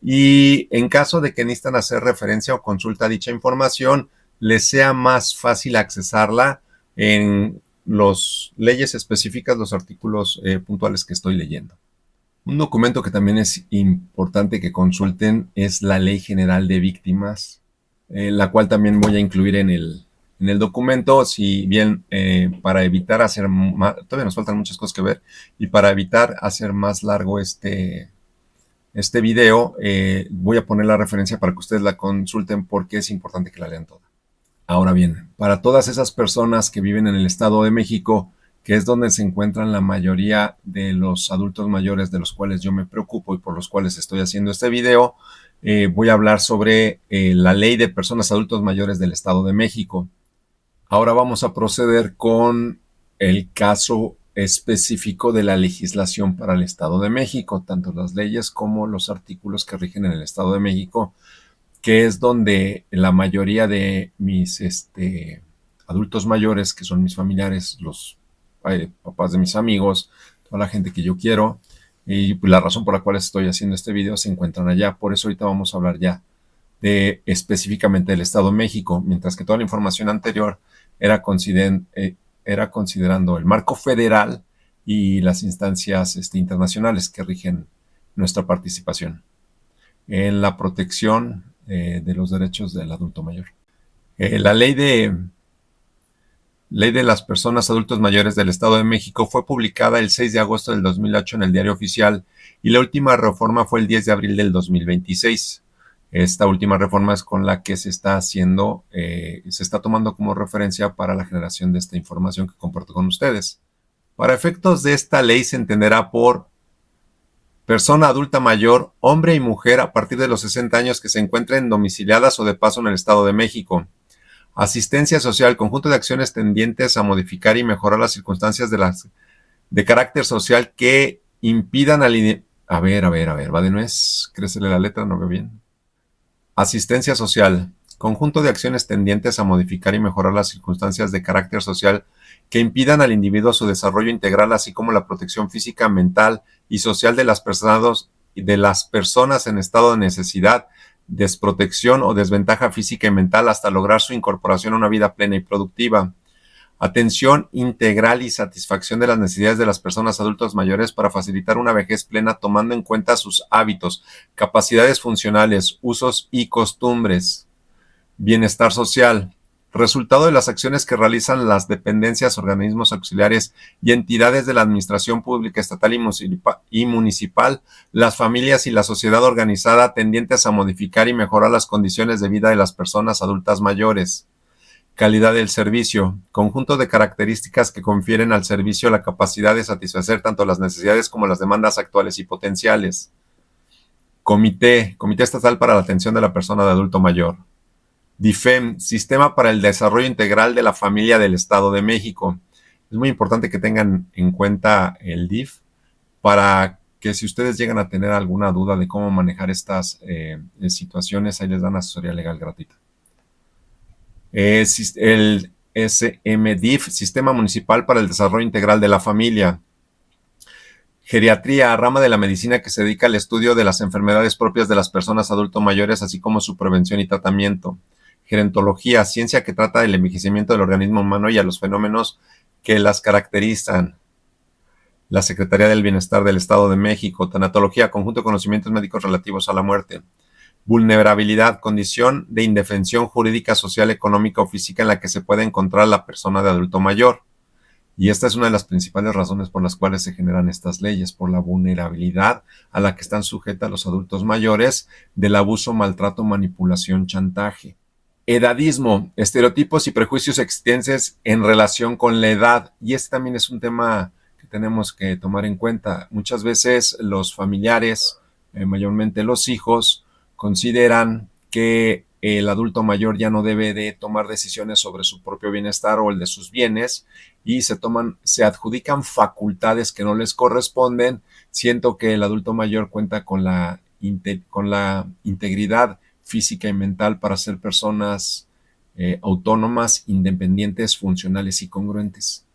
Y en caso de que necesitan hacer referencia o consulta a dicha información, les sea más fácil accesarla en las leyes específicas, los artículos puntuales que estoy leyendo. Un documento que también es importante que consulten es la Ley General de Víctimas, la cual también voy a incluir en el documento, si bien para evitar hacer más, todavía nos faltan muchas cosas que ver, y para evitar hacer más largo este video, voy a poner la referencia para que ustedes la consulten porque es importante que la lean toda. Ahora bien, para todas esas personas que viven en el Estado de México, que es donde se encuentran la mayoría de los adultos mayores de los cuales yo me preocupo y por los cuales estoy haciendo este video, voy a hablar sobre la Ley de Personas Adultos Mayores del Estado de México. Ahora vamos a proceder con el caso específico de la legislación para el Estado de México, tanto las leyes como los artículos que rigen en el Estado de México, que es donde la mayoría de mis adultos mayores, que son mis familiares, los papás de mis amigos, toda la gente que yo quiero, y la razón por la cual estoy haciendo este video, se encuentran allá. Por eso ahorita vamos a hablar ya de específicamente del Estado de México, mientras que toda la información anterior era considerando el marco federal y las instancias internacionales que rigen nuestra participación en la protección de los derechos del adulto mayor. La ley de las personas adultos mayores del Estado de México fue publicada el 6 de agosto del 2008 en el Diario Oficial y la última reforma fue el 10 de abril del 2026. Esta última reforma es con la que se está haciendo, se está tomando como referencia para la generación de esta información que comparto con ustedes. Para efectos de esta ley se entenderá por persona adulta mayor, hombre y mujer a partir de los 60 años que se encuentren domiciliadas o de paso en el Estado de México. Asistencia social, conjunto de acciones tendientes a modificar y mejorar las circunstancias de carácter social que impidan al... A ver, va de nuez, crécele la letra, no veo bien. Asistencia social, conjunto de acciones tendientes a modificar y mejorar las circunstancias de carácter social que impidan al individuo su desarrollo integral, así como la protección física, mental y social de las personas en estado de necesidad, desprotección o desventaja física y mental hasta lograr su incorporación a una vida plena y productiva. Atención integral y satisfacción de las necesidades de las personas adultos mayores para facilitar una vejez plena tomando en cuenta sus hábitos, capacidades funcionales, usos y costumbres. Bienestar social. Resultado de las acciones que realizan las dependencias, organismos auxiliares y entidades de la administración pública estatal y municipal, las familias y la sociedad organizada tendientes a modificar y mejorar las condiciones de vida de las personas adultas mayores. Calidad del servicio, conjunto de características que confieren al servicio la capacidad de satisfacer tanto las necesidades como las demandas actuales y potenciales. Comité Estatal para la Atención de la Persona de Adulto Mayor. DIFEM, Sistema para el Desarrollo Integral de la Familia del Estado de México. Es muy importante que tengan en cuenta el DIF para que si ustedes llegan a tener alguna duda de cómo manejar estas situaciones, ahí les dan asesoría legal gratuita. El SMDIF, Sistema Municipal para el Desarrollo Integral de la Familia. Geriatría, rama de la medicina que se dedica al estudio de las enfermedades propias de las personas adultos mayores, así como su prevención y tratamiento. Gerontología, ciencia que trata del envejecimiento del organismo humano y a los fenómenos que las caracterizan. La Secretaría del Bienestar del Estado de México. Tanatología, conjunto de conocimientos médicos relativos a la muerte. Vulnerabilidad, condición de indefensión jurídica, social, económica o física en la que se puede encontrar la persona de adulto mayor. Y esta es una de las principales razones por las cuales se generan estas leyes, por la vulnerabilidad a la que están sujetas los adultos mayores del abuso, maltrato, manipulación, chantaje. Edadismo, estereotipos y prejuicios existentes en relación con la edad. Y este también es un tema que tenemos que tomar en cuenta. Muchas veces los familiares, mayormente los hijos, consideran que el adulto mayor ya no debe de tomar decisiones sobre su propio bienestar o el de sus bienes y se adjudican facultades que no les corresponden. Siento que el adulto mayor cuenta con la integridad física y mental para ser personas autónomas, independientes, funcionales y congruentes.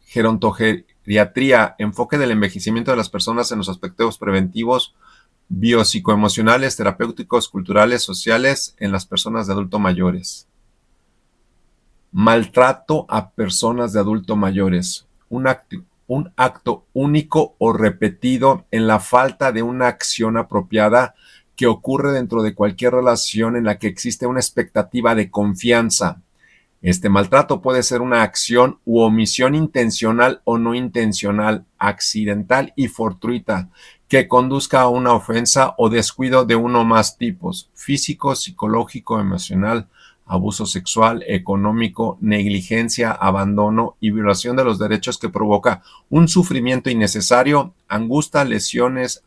Gerontogeriatría, enfoque del envejecimiento de las personas en los aspectos preventivos, biopsicoemocionales, terapéuticos, culturales, sociales en las personas de adulto mayores. Maltrato a personas de adulto mayores. Un acto único o repetido en la falta de una acción apropiada que ocurre dentro de cualquier relación en la que existe una expectativa de confianza. Este maltrato puede ser una acción u omisión intencional o no intencional, accidental y fortuita, que conduzca a una ofensa o descuido de uno o más tipos: físico, psicológico, emocional, abuso sexual, económico, negligencia, abandono y violación de los derechos que provoca un sufrimiento innecesario, angustia, lesiones,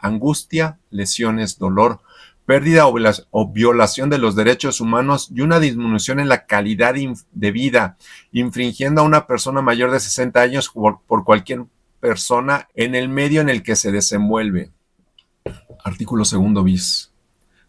dolor, pérdida o violación de los derechos humanos y una disminución en la calidad de vida, infringiendo a una persona mayor de 60 años por cualquier persona en el medio en el que se desenvuelve. Artículo 2 bis.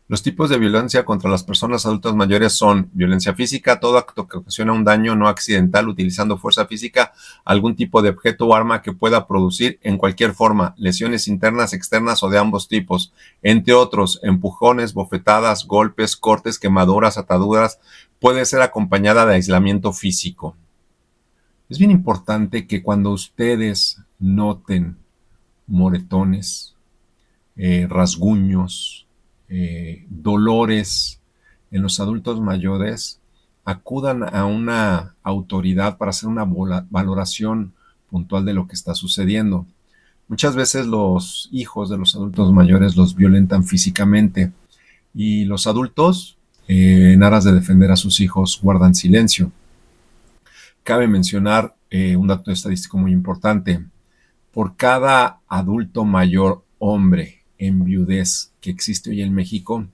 Los tipos de violencia contra las personas adultas mayores son violencia física, todo acto que ocasiona un daño no accidental utilizando fuerza física, algún tipo de objeto o arma que pueda producir en cualquier forma lesiones internas, externas o de ambos tipos, entre otros, empujones, bofetadas, golpes, cortes, quemaduras, ataduras, puede ser acompañada de aislamiento físico. Es bien importante que cuando ustedes noten moretones, rasguños, dolores en los adultos mayores, acudan a una autoridad para hacer una valoración puntual de lo que está sucediendo. Muchas veces los hijos de los adultos mayores los violentan físicamente y los adultos, en aras de defender a sus hijos, guardan silencio. Cabe mencionar un dato estadístico muy importante. Por cada adulto mayor hombre en viudez que existe hoy en México,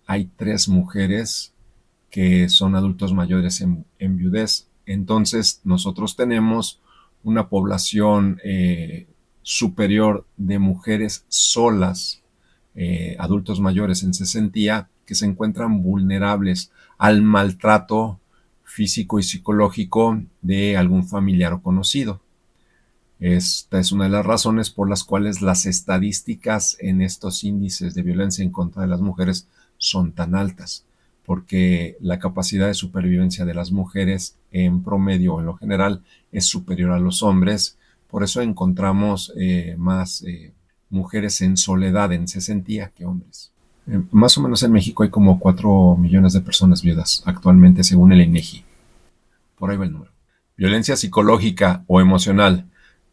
hay 3 mujeres que son adultos mayores en viudez. Entonces, nosotros tenemos una población superior de mujeres solas, adultos mayores en sesentía, que se encuentran vulnerables al maltrato físico y psicológico de algún familiar o conocido. Esta es una de las razones por las cuales las estadísticas en estos índices de violencia en contra de las mujeres son tan altas, porque la capacidad de supervivencia de las mujeres en promedio o en lo general es superior a los hombres. Por eso encontramos más mujeres en soledad en sesentía que hombres. Más o menos en México hay como 4 millones de personas viudas actualmente, según el INEGI. Por ahí va el número. Violencia psicológica o emocional.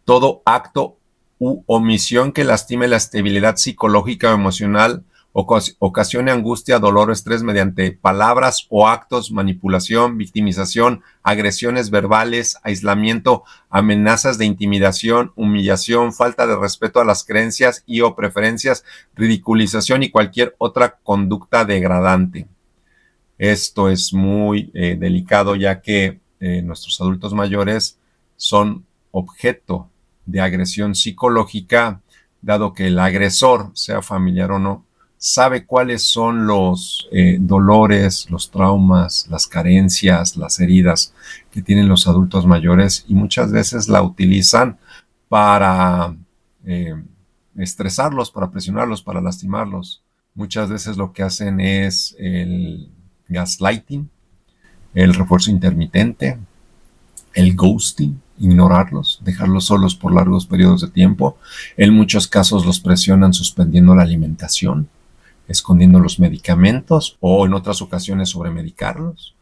Todo acto u omisión que lastime la estabilidad psicológica o emocional, ocasione angustia, dolor o estrés mediante palabras o actos, manipulación, victimización, agresiones verbales, aislamiento, amenazas de intimidación, humillación, falta de respeto a las creencias y o preferencias, ridiculización y cualquier otra conducta degradante. Esto es muy delicado, ya que nuestros adultos mayores son objeto de agresión psicológica, dado que el agresor, sea familiar o no, sabe cuáles son los dolores, los traumas, las carencias, las heridas que tienen los adultos mayores, y muchas veces la utilizan para estresarlos, para presionarlos, para lastimarlos. Muchas veces lo que hacen es el gaslighting, el refuerzo intermitente, el ghosting, ignorarlos, dejarlos solos por largos periodos de tiempo. En muchos casos los presionan suspendiendo la alimentación, escondiendo los medicamentos o en otras ocasiones sobremedicarlos.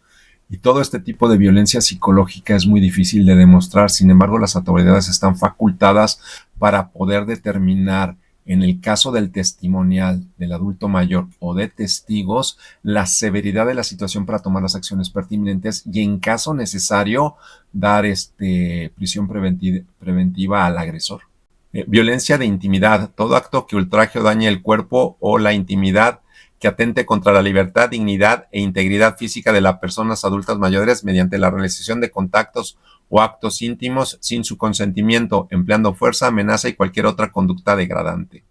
Y todo este tipo de violencia psicológica es muy difícil de demostrar. Sin embargo, las autoridades están facultadas para poder determinar, en el caso del testimonial del adulto mayor o de testigos, la severidad de la situación para tomar las acciones pertinentes y, en caso necesario, dar prisión preventiva al agresor. Violencia de intimidad. Todo acto que ultraje o dañe el cuerpo o la intimidad, que atente contra la libertad, dignidad e integridad física de las personas adultas mayores mediante la realización de contactos o actos íntimos sin su consentimiento, empleando fuerza, amenaza y cualquier otra conducta degradante.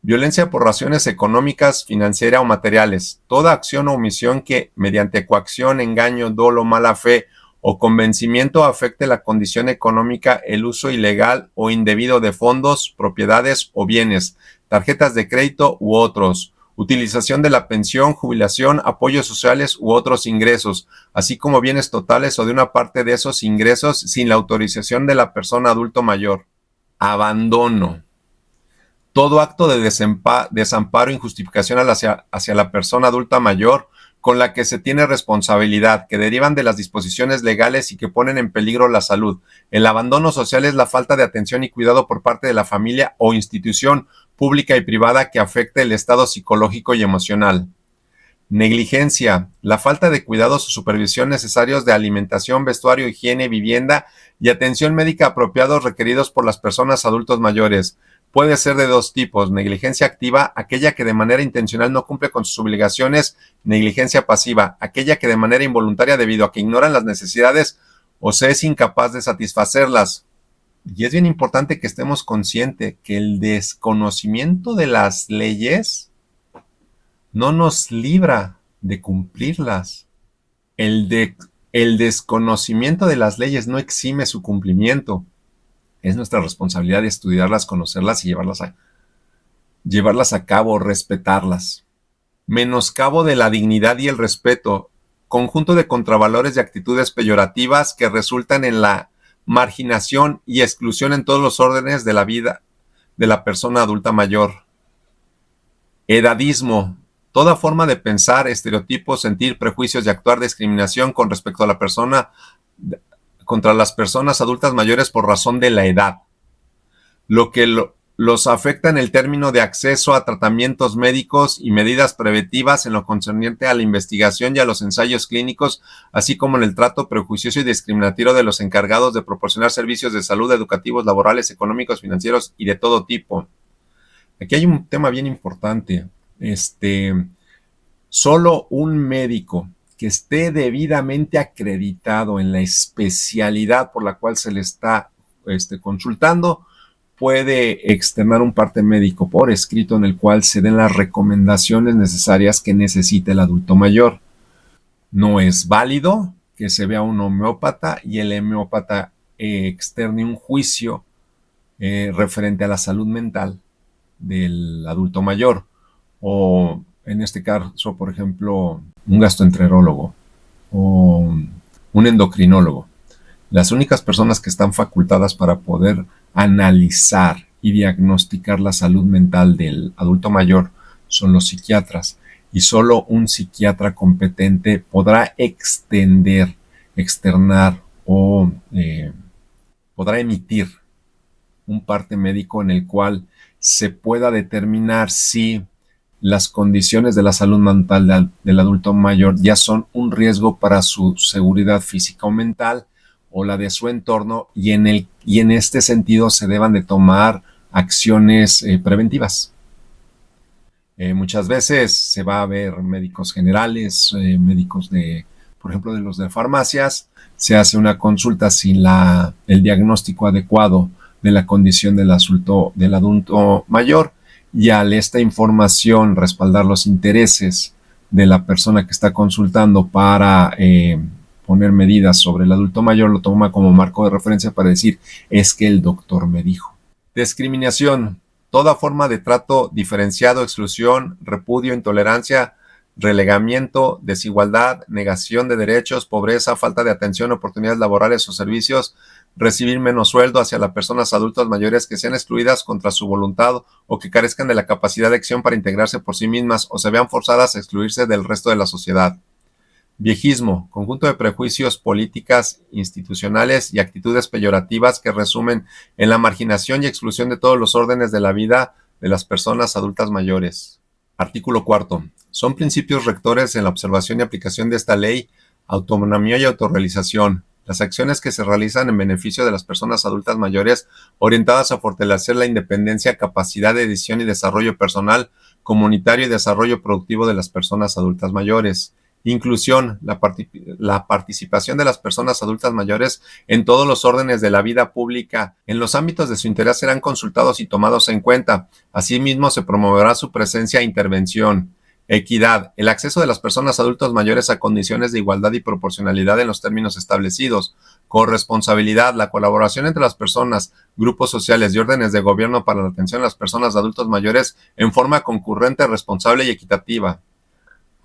Violencia por razones económicas, financieras o materiales. Toda acción o omisión que, mediante coacción, engaño, dolo, mala fe o convencimiento, afecte la condición económica, el uso ilegal o indebido de fondos, propiedades o bienes, tarjetas de crédito u otros. Utilización de la pensión, jubilación, apoyos sociales u otros ingresos, así como bienes totales o de una parte de esos ingresos sin la autorización de la persona adulto mayor. Abandono. Todo acto de desamparo e injustificación hacia la persona adulta mayor con la que se tiene responsabilidad, que derivan de las disposiciones legales y que ponen en peligro la salud. El abandono social es la falta de atención y cuidado por parte de la familia o institución pública y privada que afecte el estado psicológico y emocional. Negligencia, la falta de cuidados o supervisión necesarios de alimentación, vestuario, higiene, vivienda y atención médica apropiados requeridos por las personas adultos mayores. Puede ser de 2 tipos: negligencia activa, aquella que de manera intencional no cumple con sus obligaciones; negligencia pasiva, aquella que de manera involuntaria, debido a que ignoran las necesidades o se es incapaz de satisfacerlas. Y es bien importante que estemos conscientes que el desconocimiento de las leyes no nos libra de cumplirlas. El desconocimiento de las leyes no exime su cumplimiento. Es nuestra responsabilidad estudiarlas, conocerlas y llevarlas a cabo, respetarlas. Menoscabo de la dignidad y el respeto, conjunto de contravalores y actitudes peyorativas que resultan en la marginación y exclusión en todos los órdenes de la vida de la persona adulta mayor. Edadismo, toda forma de pensar, estereotipos, sentir, prejuicios y actuar discriminación con respecto a la persona contra las personas adultas mayores por razón de la edad. lo que los afecta en el término de acceso a tratamientos médicos y medidas preventivas en lo concerniente a la investigación y a los ensayos clínicos, así como en el trato prejuicioso y discriminatorio de los encargados de proporcionar servicios de salud, educativos, laborales, económicos, financieros y de todo tipo. Aquí hay un tema bien importante. Solo un médico que esté debidamente acreditado en la especialidad por la cual se le está consultando puede externar un parte médico por escrito en el cual se den las recomendaciones necesarias que necesita el adulto mayor. No es válido que se vea un homeópata y el homeópata externe un juicio referente a la salud mental del adulto mayor, o en este caso, por ejemplo, un gastroenterólogo o un endocrinólogo. Las únicas personas que están facultadas para poder analizar y diagnosticar la salud mental del adulto mayor son los psiquiatras, y solo un psiquiatra competente podrá externar o podrá emitir un parte médico en el cual se pueda determinar si las condiciones de la salud mental del adulto mayor ya son un riesgo para su seguridad física o mental o la de su entorno, y en este sentido se deban de tomar acciones preventivas. Muchas veces se va a ver médicos generales, médicos por ejemplo, de los de farmacias, se hace una consulta sin el diagnóstico adecuado de la condición del adulto mayor, y al esta información respaldar los intereses de la persona que está consultando para poner medidas sobre el adulto mayor, lo toma como marco de referencia para decir, es que el doctor me dijo. Discriminación: toda forma de trato diferenciado, exclusión, repudio, intolerancia, relegamiento, desigualdad, negación de derechos, pobreza, falta de atención, oportunidades laborales o servicios, recibir menos sueldo hacia las personas adultas mayores que sean excluidas contra su voluntad o que carezcan de la capacidad de acción para integrarse por sí mismas o se vean forzadas a excluirse del resto de la sociedad. Viejismo: conjunto de prejuicios, políticas institucionales y actitudes peyorativas que resumen en la marginación y exclusión de todos los órdenes de la vida de las personas adultas mayores. Artículo 4. Son principios rectores en la observación y aplicación de esta ley: autonomía y autorrealización. Las acciones que se realizan en beneficio de las personas adultas mayores orientadas a fortalecer la independencia, capacidad de decisión y desarrollo personal, comunitario y desarrollo productivo de las personas adultas mayores. Inclusión: la participación de las personas adultas mayores en todos los órdenes de la vida pública. En los ámbitos de su interés serán consultados y tomados en cuenta. Asimismo, se promoverá su presencia e intervención. Equidad: el acceso de las personas adultos mayores a condiciones de igualdad y proporcionalidad en los términos establecidos. Corresponsabilidad: la colaboración entre las personas, grupos sociales y órdenes de gobierno para la atención a las personas adultos mayores en forma concurrente, responsable y equitativa.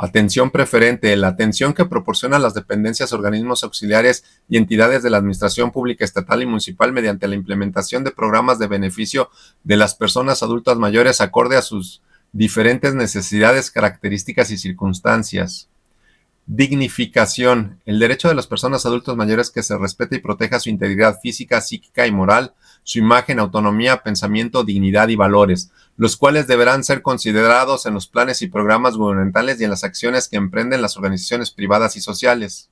Atención preferente: la atención que proporcionan las dependencias, organismos auxiliares y entidades de la administración pública estatal y municipal mediante la implementación de programas de beneficio de las personas adultas mayores acorde a sus diferentes necesidades, características y circunstancias. Dignificación: el derecho de las personas adultos mayores que se respete y proteja su integridad física, psíquica y moral, su imagen, autonomía, pensamiento, dignidad y valores, los cuales deberán ser considerados en los planes y programas gubernamentales y en las acciones que emprenden las organizaciones privadas y sociales.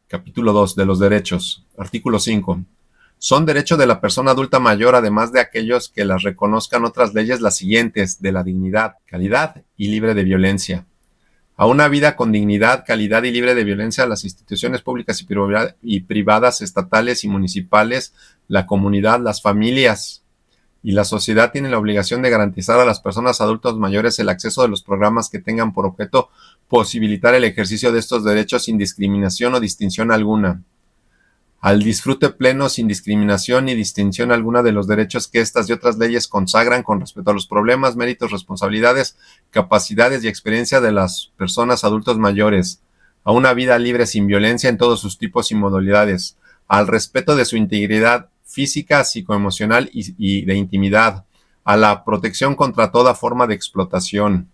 Capítulo 2. De los derechos. Artículo 5. Son derecho de la persona adulta mayor, además de aquellos que las reconozcan otras leyes, las siguientes: de la dignidad, calidad y libre de violencia. A una vida con dignidad, calidad y libre de violencia, las instituciones públicas y privadas, estatales y municipales, la comunidad, las familias y la sociedad tienen la obligación de garantizar a las personas adultos mayores el acceso de los programas que tengan por objeto posibilitar el ejercicio de estos derechos sin discriminación o distinción alguna. Al disfrute pleno, sin discriminación ni distinción alguna de los derechos que estas y otras leyes consagran con respecto a los problemas, méritos, responsabilidades, capacidades y experiencia de las personas adultos mayores, a una vida libre sin violencia en todos sus tipos y modalidades, al respeto de su integridad física, psicoemocional y de intimidad, a la protección contra toda forma de explotación,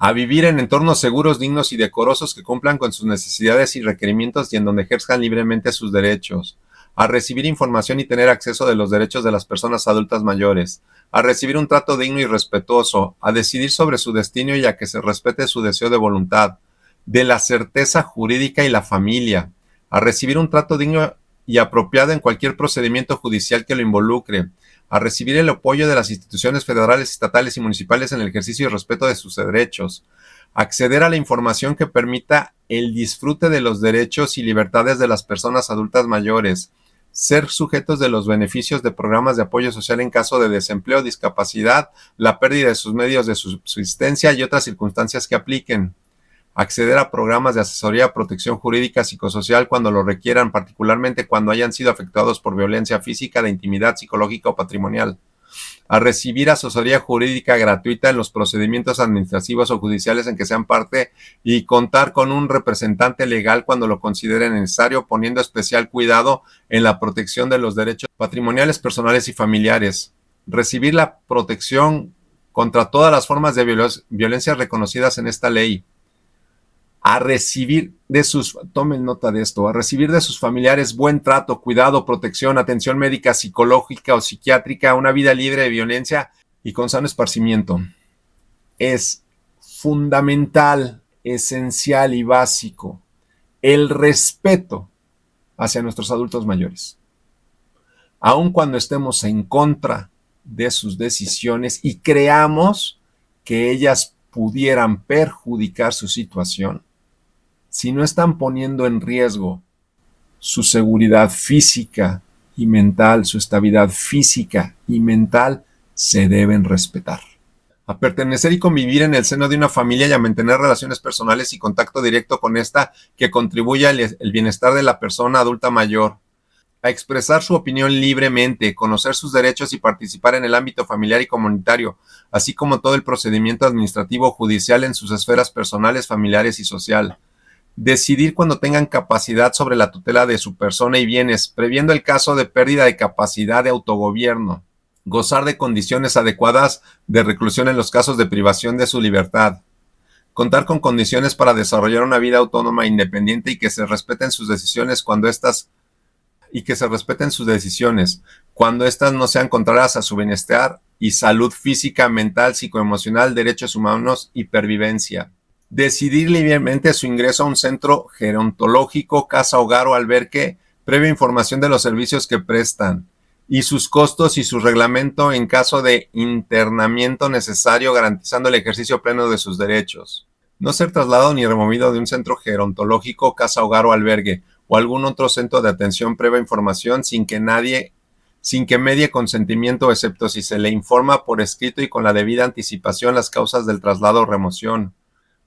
a vivir en entornos seguros, dignos y decorosos que cumplan con sus necesidades y requerimientos y en donde ejerzan libremente sus derechos, a recibir información y tener acceso de los derechos de las personas adultas mayores, a recibir un trato digno y respetuoso, a decidir sobre su destino y a que se respete su deseo de voluntad, de la certeza jurídica y la familia, a recibir un trato digno y apropiado en cualquier procedimiento judicial que lo involucre, a recibir el apoyo de las instituciones federales, estatales y municipales en el ejercicio y respeto de sus derechos, acceder a la información que permita el disfrute de los derechos y libertades de las personas adultas mayores, ser sujetos de los beneficios de programas de apoyo social en caso de desempleo, discapacidad, la pérdida de sus medios de subsistencia y otras circunstancias que apliquen, acceder a programas de asesoría, protección jurídica, psicosocial cuando lo requieran, particularmente cuando hayan sido afectados por violencia física, de intimidad psicológica o patrimonial, a recibir asesoría jurídica gratuita en los procedimientos administrativos o judiciales en que sean parte y contar con un representante legal cuando lo considere necesario, poniendo especial cuidado en la protección de los derechos patrimoniales, personales y familiares, recibir la protección contra todas las formas de violencia reconocidas en esta ley, a recibir de sus, tomen nota de esto, a recibir de sus familiares buen trato, cuidado, protección, atención médica, psicológica o psiquiátrica, una vida libre de violencia y con sano esparcimiento. Es fundamental, esencial y básico el respeto hacia nuestros adultos mayores. Aun cuando estemos en contra de sus decisiones y creamos que ellas pudieran perjudicar su situación, si no están poniendo en riesgo su seguridad física y mental, su estabilidad física y mental, se deben respetar. A pertenecer y convivir en el seno de una familia y a mantener relaciones personales y contacto directo con esta que contribuya al bienestar de la persona adulta mayor. A expresar su opinión libremente, conocer sus derechos y participar en el ámbito familiar y comunitario, así como todo el procedimiento administrativo o judicial en sus esferas personales, familiares y social. Decidir cuando tengan capacidad sobre la tutela de su persona y bienes, previendo el caso de pérdida de capacidad de autogobierno. Gozar de condiciones adecuadas de reclusión en los casos de privación de su libertad. Contar con condiciones para desarrollar una vida autónoma e independiente y que se respeten sus decisiones cuando estas no sean contrarias a su bienestar y salud física, mental, psicoemocional, derechos humanos y pervivencia. Decidir libremente su ingreso a un centro gerontológico, casa, hogar o albergue, previa información de los servicios que prestan y sus costos y su reglamento en caso de internamiento necesario, garantizando el ejercicio pleno de sus derechos. No ser trasladado ni removido de un centro gerontológico, casa, hogar o albergue o algún otro centro de atención previa información sin que medie consentimiento, excepto si se le informa por escrito y con la debida anticipación las causas del traslado o remoción.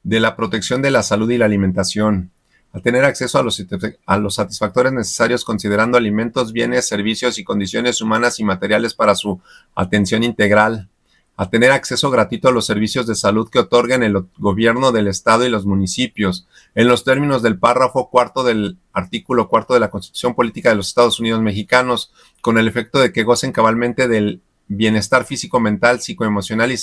De la protección de la salud y la alimentación, a tener acceso a los satisfactores necesarios considerando alimentos, bienes, servicios y condiciones humanas y materiales para su atención integral, a tener acceso gratuito a los servicios de salud que otorguen el gobierno del estado y los municipios, en los términos del párrafo 4 del artículo 4 de la Constitución Política de los Estados Unidos Mexicanos, con el efecto de que gocen cabalmente del bienestar físico, mental, psicoemocional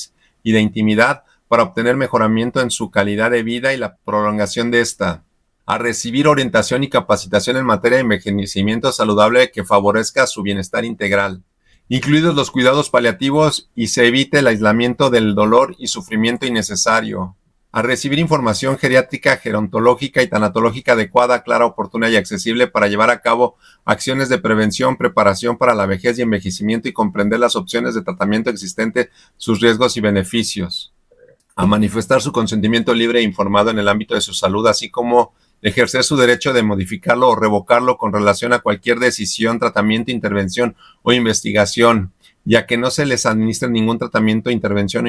y de intimidad, para obtener mejoramiento en su calidad de vida y la prolongación de esta, a recibir orientación y capacitación en materia de envejecimiento saludable que favorezca su bienestar integral, incluidos los cuidados paliativos y se evite el aislamiento del dolor y sufrimiento innecesario, a recibir información geriátrica, gerontológica y tanatológica adecuada, clara, oportuna y accesible para llevar a cabo acciones de prevención, preparación para la vejez y envejecimiento y comprender las opciones de tratamiento existentes, sus riesgos y beneficios, a manifestar su consentimiento libre e informado en el ámbito de su salud, así como ejercer su derecho de modificarlo o revocarlo con relación a cualquier decisión, tratamiento, intervención o investigación, ya que no se les administre ningún tratamiento, intervención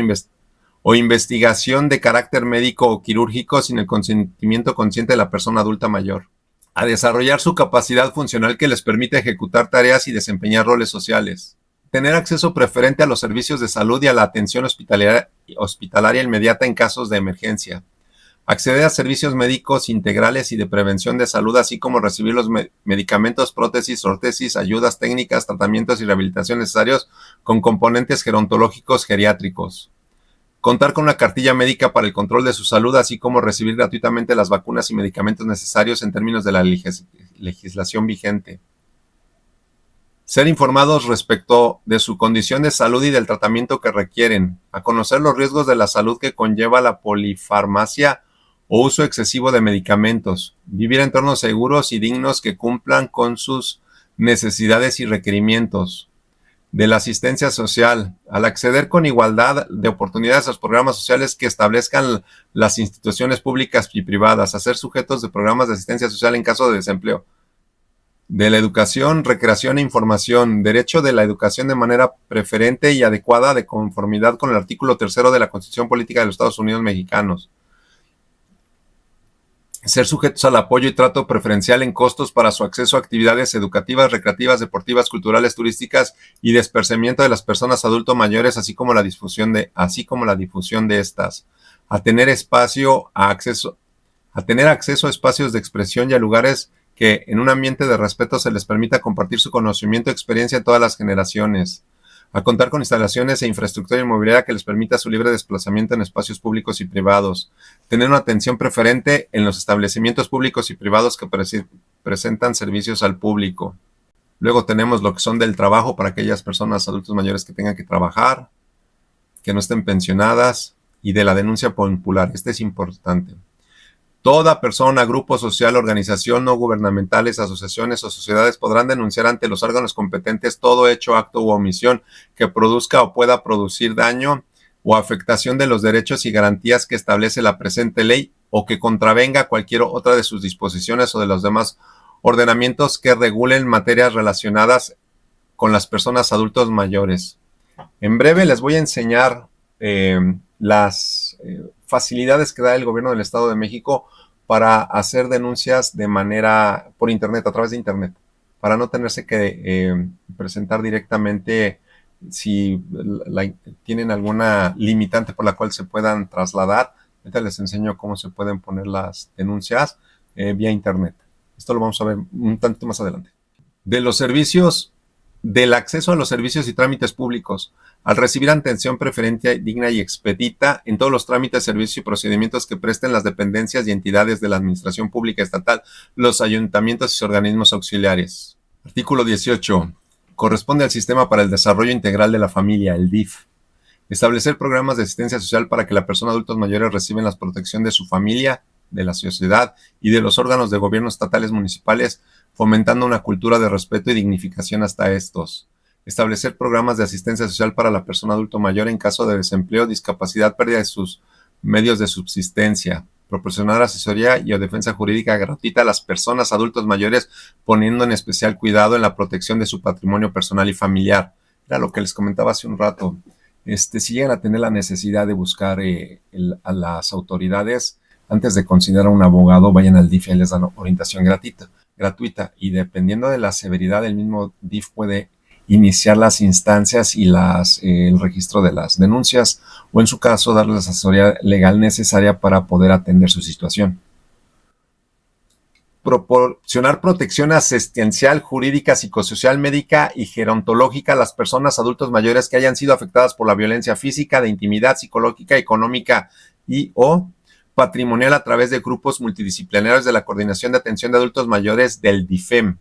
o investigación de carácter médico o quirúrgico sin el consentimiento consciente de la persona adulta mayor, a desarrollar su capacidad funcional que les permite ejecutar tareas y desempeñar roles sociales, tener acceso preferente a los servicios de salud y a la atención hospitalaria inmediata en casos de emergencia, acceder a servicios médicos integrales y de prevención de salud, así como recibir los medicamentos, prótesis, ortesis, ayudas técnicas, tratamientos y rehabilitación necesarios con componentes gerontológicos geriátricos, contar con una cartilla médica para el control de su salud, así como recibir gratuitamente las vacunas y medicamentos necesarios en términos de la legislación vigente. Ser informados respecto de su condición de salud y del tratamiento que requieren, a conocer los riesgos de la salud que conlleva la polifarmacia o uso excesivo de medicamentos, vivir en entornos seguros y dignos que cumplan con sus necesidades y requerimientos. De la asistencia social, al acceder con igualdad de oportunidades a los programas sociales que establezcan las instituciones públicas y privadas, a ser sujetos de programas de asistencia social en caso de desempleo. De la educación, recreación e información, derecho de la educación de manera preferente y adecuada de conformidad con el artículo 3 de la Constitución Política de los Estados Unidos Mexicanos. Ser sujetos al apoyo y trato preferencial en costos para su acceso a actividades educativas, recreativas, deportivas, culturales, turísticas y desplazamiento de las personas adultos mayores, así como la difusión de estas. A tener acceso a espacios de expresión y a lugares que en un ambiente de respeto se les permita compartir su conocimiento y experiencia en todas las generaciones. A contar con instalaciones e infraestructura inmobiliaria que les permita su libre desplazamiento en espacios públicos y privados. Tener una atención preferente en los establecimientos públicos y privados que presentan servicios al público. Luego tenemos lo que son del trabajo para aquellas personas adultos mayores que tengan que trabajar, que no estén pensionadas, y de la denuncia popular. Este es importante. Toda persona, grupo social, organización no gubernamentales, asociaciones o sociedades podrán denunciar ante los órganos competentes todo hecho, acto u omisión que produzca o pueda producir daño o afectación de los derechos y garantías que establece la presente ley o que contravenga cualquier otra de sus disposiciones o de los demás ordenamientos que regulen materias relacionadas con las personas adultos mayores. En breve les voy a enseñar las facilidades que da el gobierno del Estado de México para hacer denuncias por internet, a través de internet, para no tenerse que presentar directamente si tienen alguna limitante por la cual se puedan trasladar. Ahorita les enseño cómo se pueden poner las denuncias vía internet. Esto lo vamos a ver un tanto más adelante. Del acceso a los servicios y trámites públicos. Al recibir atención preferente, digna y expedita en todos los trámites, servicios y procedimientos que presten las dependencias y entidades de la Administración Pública Estatal, los ayuntamientos y sus organismos auxiliares. Artículo 18. Corresponde al Sistema para el Desarrollo Integral de la Familia, el DIF. Establecer programas de asistencia social para que la persona adultos mayores reciban la protección de su familia, de la sociedad y de los órganos de gobierno estatales municipales, fomentando una cultura de respeto y dignificación hasta estos. Establecer programas de asistencia social para la persona adulto mayor en caso de desempleo, discapacidad, pérdida de sus medios de subsistencia. Proporcionar asesoría y o defensa jurídica gratuita a las personas adultos mayores, poniendo en especial cuidado en la protección de su patrimonio personal y familiar. Era lo que les comentaba hace un rato. Si llegan a tener la necesidad de buscar a las autoridades, antes de considerar a un abogado, vayan al DIF y les dan orientación gratuita, y dependiendo de la severidad, el mismo DIF puede iniciar las instancias y el registro de las denuncias, o en su caso darles la asesoría legal necesaria para poder atender su situación. Proporcionar protección asistencial, jurídica, psicosocial, médica y gerontológica a las personas adultos mayores que hayan sido afectadas por la violencia física, de intimidad, psicológica, económica y o patrimonial a través de grupos multidisciplinarios de la Coordinación de Atención de Adultos Mayores del DIFEM,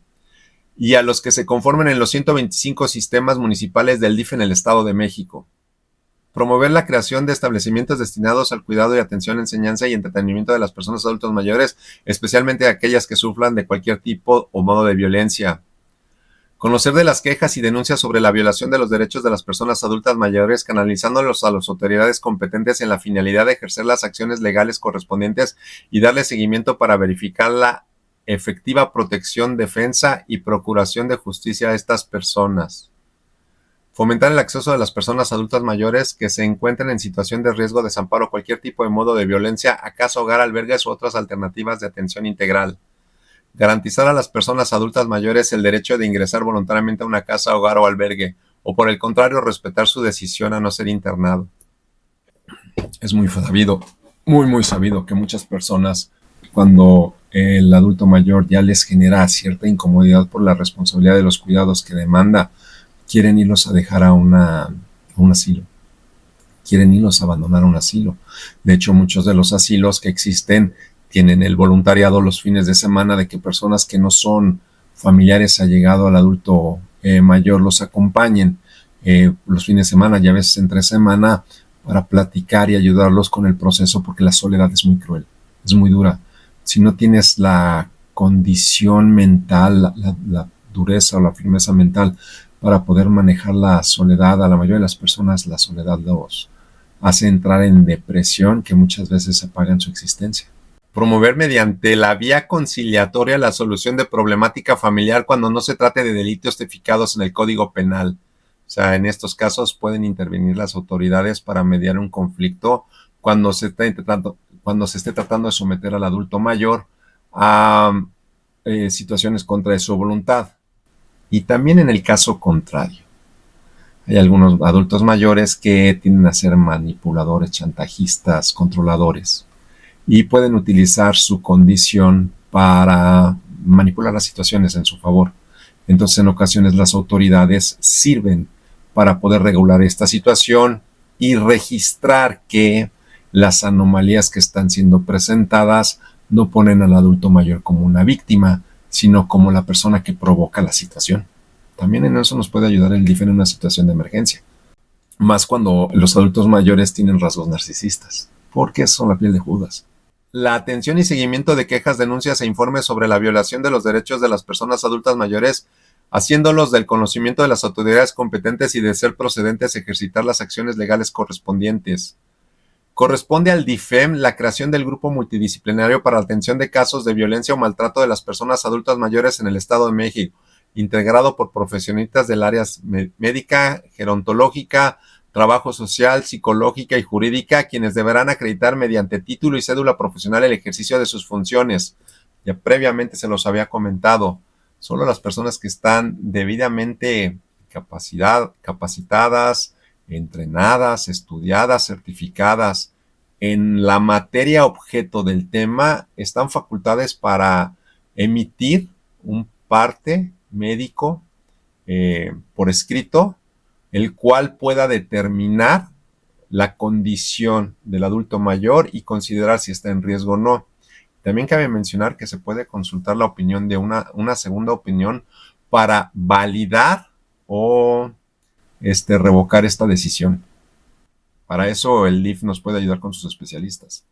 y a los que se conformen en los 125 sistemas municipales del DIF en el Estado de México. Promover la creación de establecimientos destinados al cuidado y atención, enseñanza y entretenimiento de las personas adultos mayores, especialmente aquellas que sufran de cualquier tipo o modo de violencia. Conocer de las quejas y denuncias sobre la violación de los derechos de las personas adultas mayores, canalizándolos a las autoridades competentes en la finalidad de ejercer las acciones legales correspondientes y darle seguimiento para verificar la efectiva protección, defensa y procuración de justicia a estas personas. Fomentar el acceso de las personas adultas mayores que se encuentren en situación de riesgo, desamparo o cualquier tipo de modo de violencia a casa, hogar, albergues u otras alternativas de atención integral. Garantizar a las personas adultas mayores el derecho de ingresar voluntariamente a una casa, hogar o albergue, o por el contrario, respetar su decisión a no ser internado. Es muy sabido, muy sabido que muchas personas, cuando el adulto mayor ya les genera cierta incomodidad por la responsabilidad de los cuidados que demanda, quieren irlos a dejar a un asilo. Quieren irlos a abandonar a un asilo. De hecho, muchos de los asilos que existen tienen el voluntariado los fines de semana de que personas que no son familiares allegados al adulto mayor los acompañen los fines de semana y a veces entre semana para platicar y ayudarlos con el proceso, porque la soledad es muy cruel, es muy dura. Si no tienes la condición mental, la dureza o la firmeza mental para poder manejar la soledad, a la mayoría de las personas la soledad los hace entrar en depresión, que muchas veces apagan su existencia. Promover mediante la vía conciliatoria la solución de problemática familiar cuando no se trate de delitos tipificados en el Código Penal. O sea, en estos casos pueden intervenir las autoridades para mediar un conflicto cuando se esté tratando de someter al adulto mayor a situaciones contra de su voluntad. Y también en el caso contrario. Hay algunos adultos mayores que tienden a ser manipuladores, chantajistas, controladores, y pueden utilizar su condición para manipular las situaciones en su favor. Entonces, en ocasiones las autoridades sirven para poder regular esta situación y registrar que las anomalías que están siendo presentadas no ponen al adulto mayor como una víctima, sino como la persona que provoca la situación. También en eso nos puede ayudar el DIF en una situación de emergencia. Más cuando los adultos mayores tienen rasgos narcisistas, porque son la piel de Judas. La atención y seguimiento de quejas, denuncias e informes sobre la violación de los derechos de las personas adultas mayores, haciéndolos del conocimiento de las autoridades competentes y de ser procedentes ejercitar las acciones legales correspondientes. Corresponde al DIFEM la creación del Grupo Multidisciplinario para la Atención de Casos de Violencia o Maltrato de las Personas Adultas Mayores en el Estado de México, integrado por profesionistas del área médica, gerontológica, trabajo social, psicológica y jurídica, quienes deberán acreditar mediante título y cédula profesional el ejercicio de sus funciones. Ya previamente se los había comentado. Solo las personas que están debidamente capacitadas, entrenadas, estudiadas, certificadas en la materia objeto del tema están facultadas para emitir un parte médico por escrito, el cual pueda determinar la condición del adulto mayor y considerar si está en riesgo o no. También cabe mencionar que se puede consultar la opinión de una segunda opinión para validar o revocar esta decisión. Para eso el DIF nos puede ayudar con sus especialistas.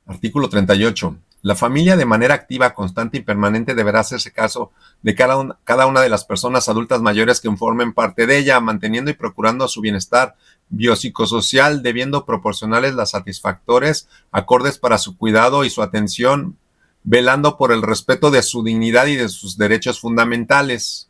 Artículo 38. La familia de manera activa, constante y permanente deberá hacerse caso de cada una de las personas adultas mayores que formen parte de ella, manteniendo y procurando su bienestar biopsicosocial, debiendo proporcionarles las satisfactores acordes para su cuidado y su atención, velando por el respeto de su dignidad y de sus derechos fundamentales.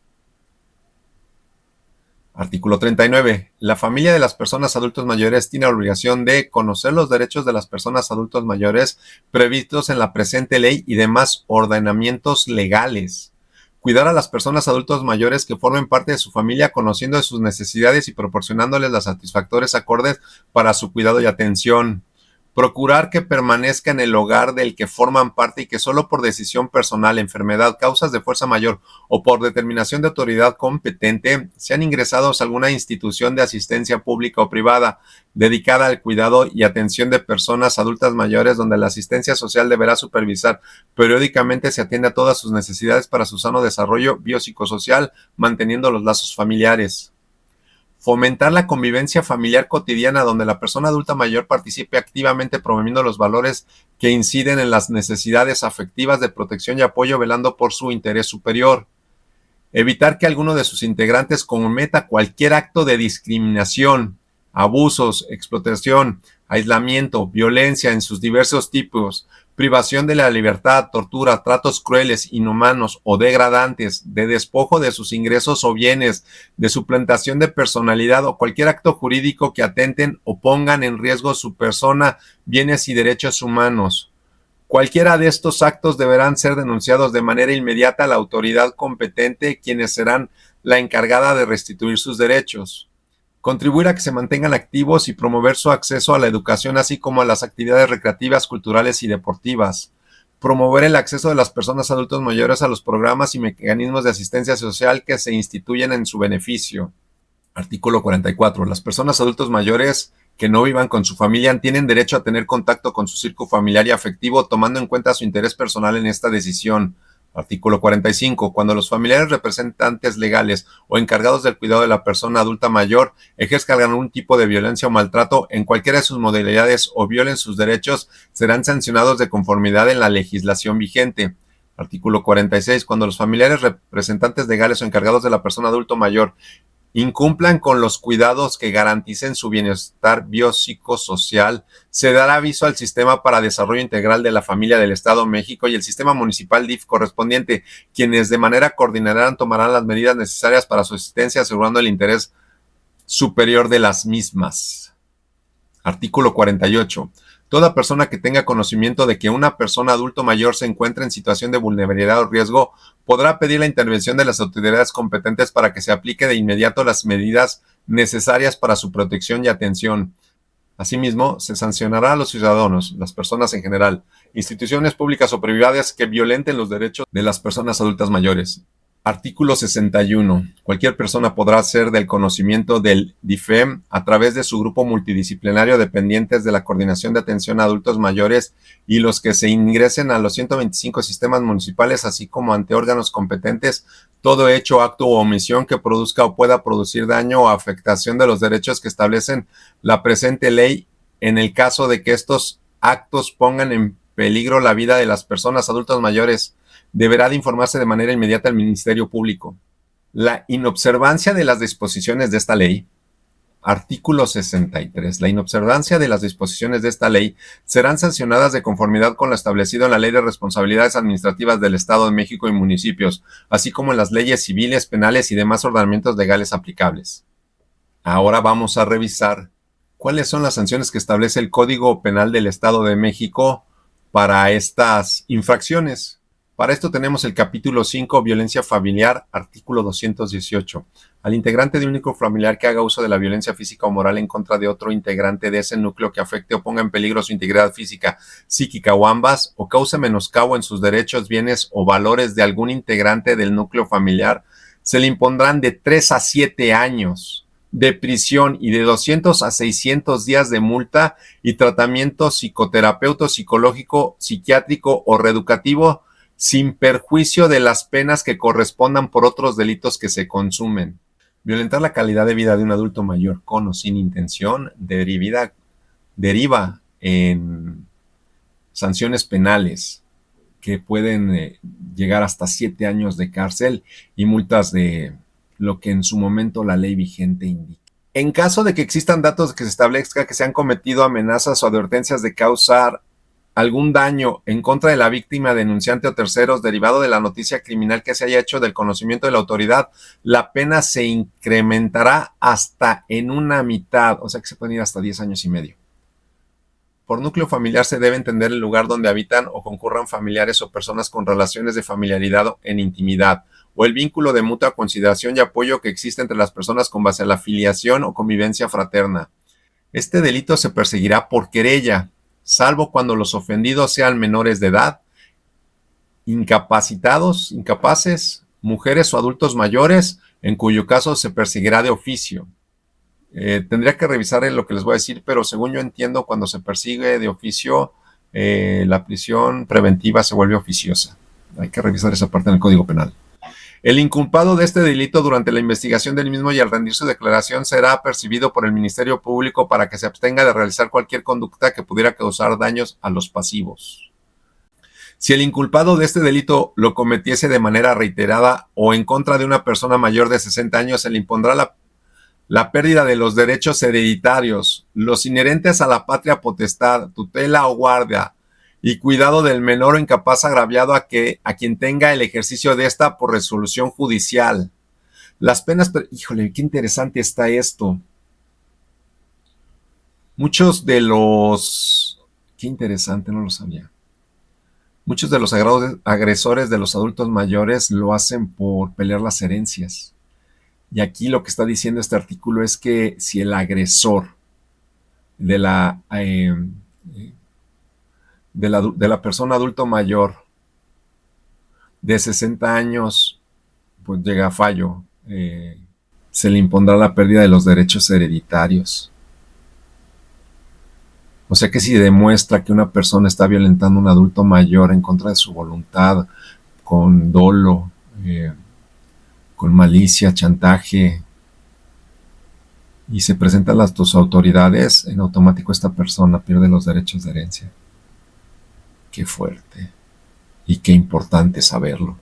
Artículo 39. La familia de las personas adultos mayores tiene la obligación de conocer los derechos de las personas adultos mayores previstos en la presente ley y demás ordenamientos legales. Cuidar a las personas adultos mayores que formen parte de su familia, conociendo de sus necesidades y proporcionándoles las satisfactorias acordes para su cuidado y atención. Procurar que permanezca en el hogar del que forman parte y que solo por decisión personal, enfermedad, causas de fuerza mayor o por determinación de autoridad competente sean ingresados a alguna institución de asistencia pública o privada dedicada al cuidado y atención de personas adultas mayores, donde la asistencia social deberá supervisar periódicamente se atiende a todas sus necesidades para su sano desarrollo biopsicosocial, manteniendo los lazos familiares. Fomentar la convivencia familiar cotidiana donde la persona adulta mayor participe activamente promoviendo los valores que inciden en las necesidades afectivas de protección y apoyo, velando por su interés superior. Evitar que alguno de sus integrantes cometa cualquier acto de discriminación, abusos, explotación, aislamiento, violencia en sus diversos tipos, privación de la libertad, tortura, tratos crueles, inhumanos o degradantes, de despojo de sus ingresos o bienes, de suplantación de personalidad o cualquier acto jurídico que atenten o pongan en riesgo su persona, bienes y derechos humanos. Cualquiera de estos actos deberán ser denunciados de manera inmediata a la autoridad competente, quienes serán la encargada de restituir sus derechos. Contribuir a que se mantengan activos y promover su acceso a la educación, así como a las actividades recreativas, culturales y deportivas. Promover el acceso de las personas adultos mayores a los programas y mecanismos de asistencia social que se instituyen en su beneficio. Artículo 44. Las personas adultos mayores que no vivan con su familia tienen derecho a tener contacto con su círculo familiar y afectivo, tomando en cuenta su interés personal en esta decisión. Artículo 45. Cuando los familiares, representantes legales o encargados del cuidado de la persona adulta mayor ejerzan algún tipo de violencia o maltrato en cualquiera de sus modalidades o violen sus derechos, serán sancionados de conformidad en la legislación vigente. Artículo 46. Cuando los familiares, representantes legales o encargados de la persona adulto mayor incumplan con los cuidados que garanticen su bienestar biopsicosocial, se dará aviso al Sistema para Desarrollo Integral de la Familia del Estado de México y el Sistema Municipal DIF correspondiente, quienes de manera coordinada tomarán las medidas necesarias para su asistencia, asegurando el interés superior de las mismas. Artículo 48. Toda persona que tenga conocimiento de que una persona adulto mayor se encuentra en situación de vulnerabilidad o riesgo podrá pedir la intervención de las autoridades competentes para que se aplique de inmediato las medidas necesarias para su protección y atención. Asimismo, se sancionará a los ciudadanos, las personas en general, instituciones públicas o privadas que violenten los derechos de las personas adultas mayores. Artículo 61. Cualquier persona podrá hacer del conocimiento del DIFEM a través de su grupo multidisciplinario dependientes de la Coordinación de Atención a Adultos Mayores y los que se ingresen a los 125 sistemas municipales, así como ante órganos competentes, todo hecho, acto o omisión que produzca o pueda producir daño o afectación de los derechos que establecen la presente ley en el caso de que estos actos pongan en peligro la vida de las personas adultas mayores. Deberá de informarse de manera inmediata al Ministerio Público. La inobservancia de las disposiciones de esta ley. Artículo 63. La inobservancia de las disposiciones de esta ley serán sancionadas de conformidad con lo establecido en la Ley de Responsabilidades Administrativas del Estado de México y municipios, así como en las leyes civiles, penales y demás ordenamientos legales aplicables. Ahora vamos a revisar cuáles son las sanciones que establece el Código Penal del Estado de México para estas infracciones. Para esto tenemos el capítulo 5, violencia familiar, artículo 218. Al integrante de un núcleo familiar que haga uso de la violencia física o moral en contra de otro integrante de ese núcleo que afecte o ponga en peligro su integridad física, psíquica o ambas, o cause menoscabo en sus derechos, bienes o valores de algún integrante del núcleo familiar, se le impondrán de 3 a 7 años de prisión y de 200 a 600 días de multa y tratamiento psicoterapéutico, psicológico, psiquiátrico o reeducativo, sin perjuicio de las penas que correspondan por otros delitos que se consumen. Violentar la calidad de vida de un adulto mayor con o sin intención deriva en sanciones penales que pueden llegar hasta 7 años de cárcel y multas de lo que en su momento la ley vigente indica. En caso de que existan datos que se establezca que se han cometido amenazas o advertencias de causar algún daño en contra de la víctima, denunciante o terceros derivado de la noticia criminal que se haya hecho del conocimiento de la autoridad, la pena se incrementará hasta en una mitad, o sea que se pueden ir hasta 10 años y medio. Por núcleo familiar se debe entender el lugar donde habitan o concurran familiares o personas con relaciones de familiaridad en intimidad, o el vínculo de mutua consideración y apoyo que existe entre las personas con base a la filiación o convivencia fraterna. Este delito se perseguirá por querella, salvo cuando los ofendidos sean menores de edad, incapaces, mujeres o adultos mayores, en cuyo caso se perseguirá de oficio. Tendría que revisar lo que les voy a decir, pero según yo entiendo, cuando se persigue de oficio, la prisión preventiva se vuelve oficiosa. Hay que revisar esa parte en el Código Penal. El inculpado de este delito durante la investigación del mismo y al rendir su declaración será apercibido por el Ministerio Público para que se abstenga de realizar cualquier conducta que pudiera causar daños a los pasivos. Si el inculpado de este delito lo cometiese de manera reiterada o en contra de una persona mayor de 60 años, se le impondrá la pérdida de los derechos hereditarios, los inherentes a la patria potestad, tutela o guardia, y cuidado del menor o incapaz agraviado a quien tenga el ejercicio de esta por resolución judicial. Las penas, híjole, qué interesante está esto. Qué interesante, no lo sabía. Muchos de los agresores de los adultos mayores lo hacen por pelear las herencias. Y aquí lo que está diciendo este artículo es que si el agresor de la persona adulto mayor de 60 años pues llega a fallo, se le impondrá la pérdida de los derechos hereditarios. O sea que si demuestra que una persona está violentando a un adulto mayor en contra de su voluntad, con dolo, con malicia, chantaje, y se presentan las tus autoridades, en automático esta persona pierde los derechos de herencia. Qué fuerte y qué importante saberlo.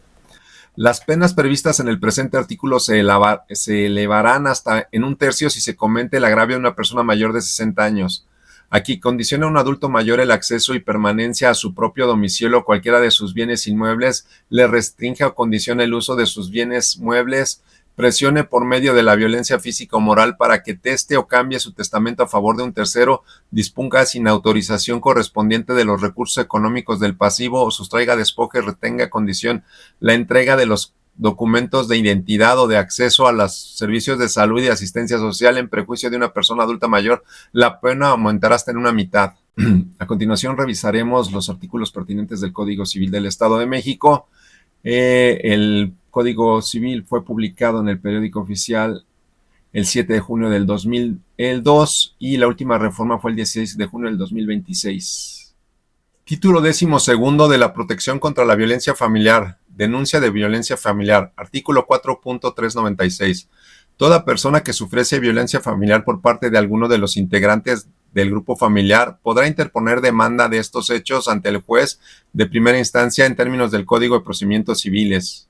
Las penas previstas en el presente artículo se elevarán hasta en 1/3 si se comete el agravio de una persona mayor de 60 años. Aquí condiciona a un adulto mayor el acceso y permanencia a su propio domicilio o cualquiera de sus bienes inmuebles, le restringe o condiciona el uso de sus bienes muebles, presione por medio de la violencia física o moral para que teste o cambie su testamento a favor de un tercero, disponga sin autorización correspondiente de los recursos económicos del pasivo o sustraiga, despoje, retenga condición la entrega de los documentos de identidad o de acceso a los servicios de salud y asistencia social en prejuicio de una persona adulta mayor, la pena aumentará hasta en una mitad. A continuación revisaremos los artículos pertinentes del Código Civil del Estado de México. El Código Civil fue publicado en el periódico oficial el 7 de junio del 2002 y la última reforma fue el 16 de junio del 2026. Título 12º de la protección contra la violencia familiar. Denuncia de violencia familiar. Artículo 4.396. Toda persona que sufriese violencia familiar por parte de alguno de los integrantes del grupo familiar podrá interponer demanda de estos hechos ante el juez de primera instancia en términos del Código de Procedimientos Civiles.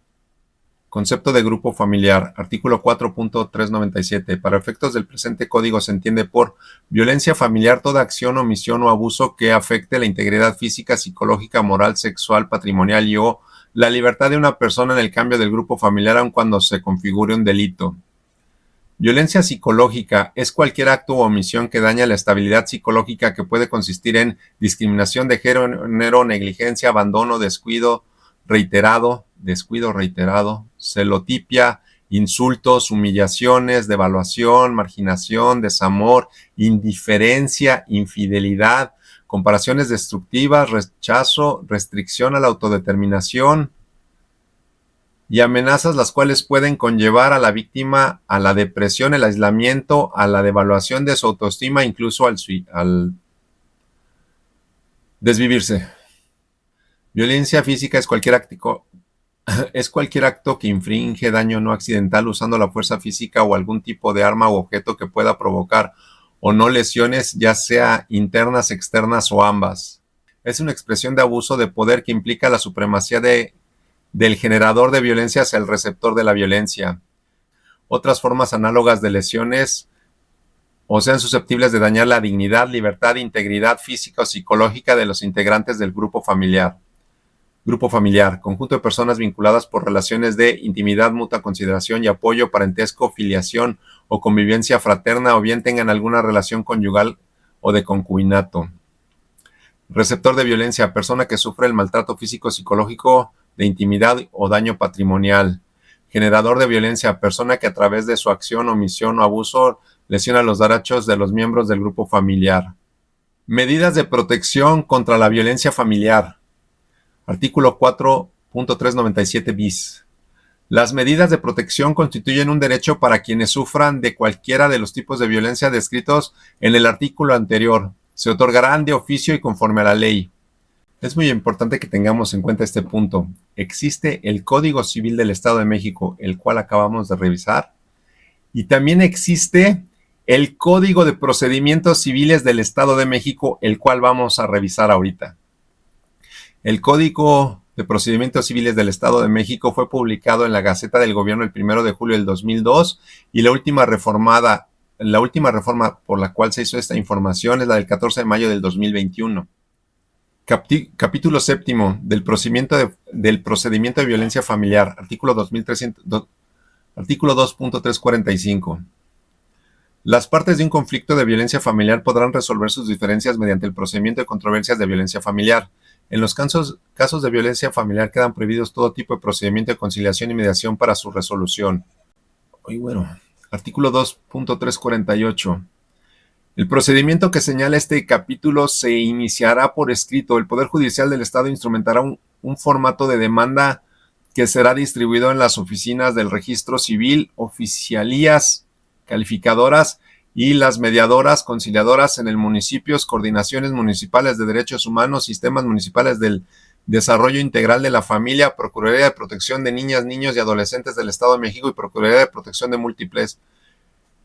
Concepto de grupo familiar. Artículo 4.397. Para efectos del presente código se entiende por violencia familiar toda acción, omisión o abuso que afecte la integridad física, psicológica, moral, sexual, patrimonial y o la libertad de una persona en el cambio del grupo familiar aun cuando se configure un delito. Violencia psicológica es cualquier acto o omisión que daña la estabilidad psicológica que puede consistir en discriminación de género, negligencia, abandono, descuido reiterado, celotipia, insultos, humillaciones, devaluación, marginación, desamor, indiferencia, infidelidad, comparaciones destructivas, rechazo, restricción a la autodeterminación y amenazas, las cuales pueden conllevar a la víctima a la depresión, el aislamiento, a la devaluación de su autoestima, incluso al desvivirse. Violencia física es cualquier acto que infringe daño no accidental usando la fuerza física o algún tipo de arma u objeto que pueda provocar o no lesiones, ya sea internas, externas o ambas. Es una expresión de abuso de poder que implica la supremacía del generador de violencia hacia el receptor de la violencia. Otras formas análogas de lesiones o sean susceptibles de dañar la dignidad, libertad, integridad física o psicológica de los integrantes del grupo familiar. Grupo familiar, conjunto de personas vinculadas por relaciones de intimidad, mutua consideración y apoyo, parentesco, filiación o convivencia fraterna o bien tengan alguna relación conyugal o de concubinato. Receptor de violencia, persona que sufre el maltrato físico, psicológico, de intimidad o daño patrimonial. Generador de violencia, persona que a través de su acción, omisión o abuso lesiona los derechos de los miembros del grupo familiar. Medidas de protección contra la violencia familiar. Artículo 4.397 bis. Las medidas de protección constituyen un derecho para quienes sufran de cualquiera de los tipos de violencia descritos en el artículo anterior. Se otorgarán de oficio y conforme a la ley. Es muy importante que tengamos en cuenta este punto. Existe el Código Civil del Estado de México, el cual acabamos de revisar, y también existe el Código de Procedimientos Civiles del Estado de México, el cual vamos a revisar ahorita. El Código de Procedimientos Civiles del Estado de México fue publicado en la Gaceta del Gobierno el 1 de julio del 2002 y la última reforma por la cual se hizo esta información es la del 14 de mayo del 2021. Capítulo 7 del procedimiento de violencia familiar, artículo 2.345. Las partes de un conflicto de violencia familiar podrán resolver sus diferencias mediante el procedimiento de controversias de violencia familiar. En los casos de violencia familiar quedan prohibidos todo tipo de procedimiento de conciliación y mediación para su resolución. Artículo 2.348. El procedimiento que señala este capítulo se iniciará por escrito. El Poder Judicial del Estado instrumentará un formato de demanda que será distribuido en las oficinas del Registro Civil, oficialías calificadoras y las mediadoras conciliadoras en el municipios, coordinaciones municipales de derechos humanos, sistemas municipales del Desarrollo Integral de la Familia, Procuraduría de Protección de Niñas, Niños y Adolescentes del Estado de México y Procuraduría de Protección de Múltiples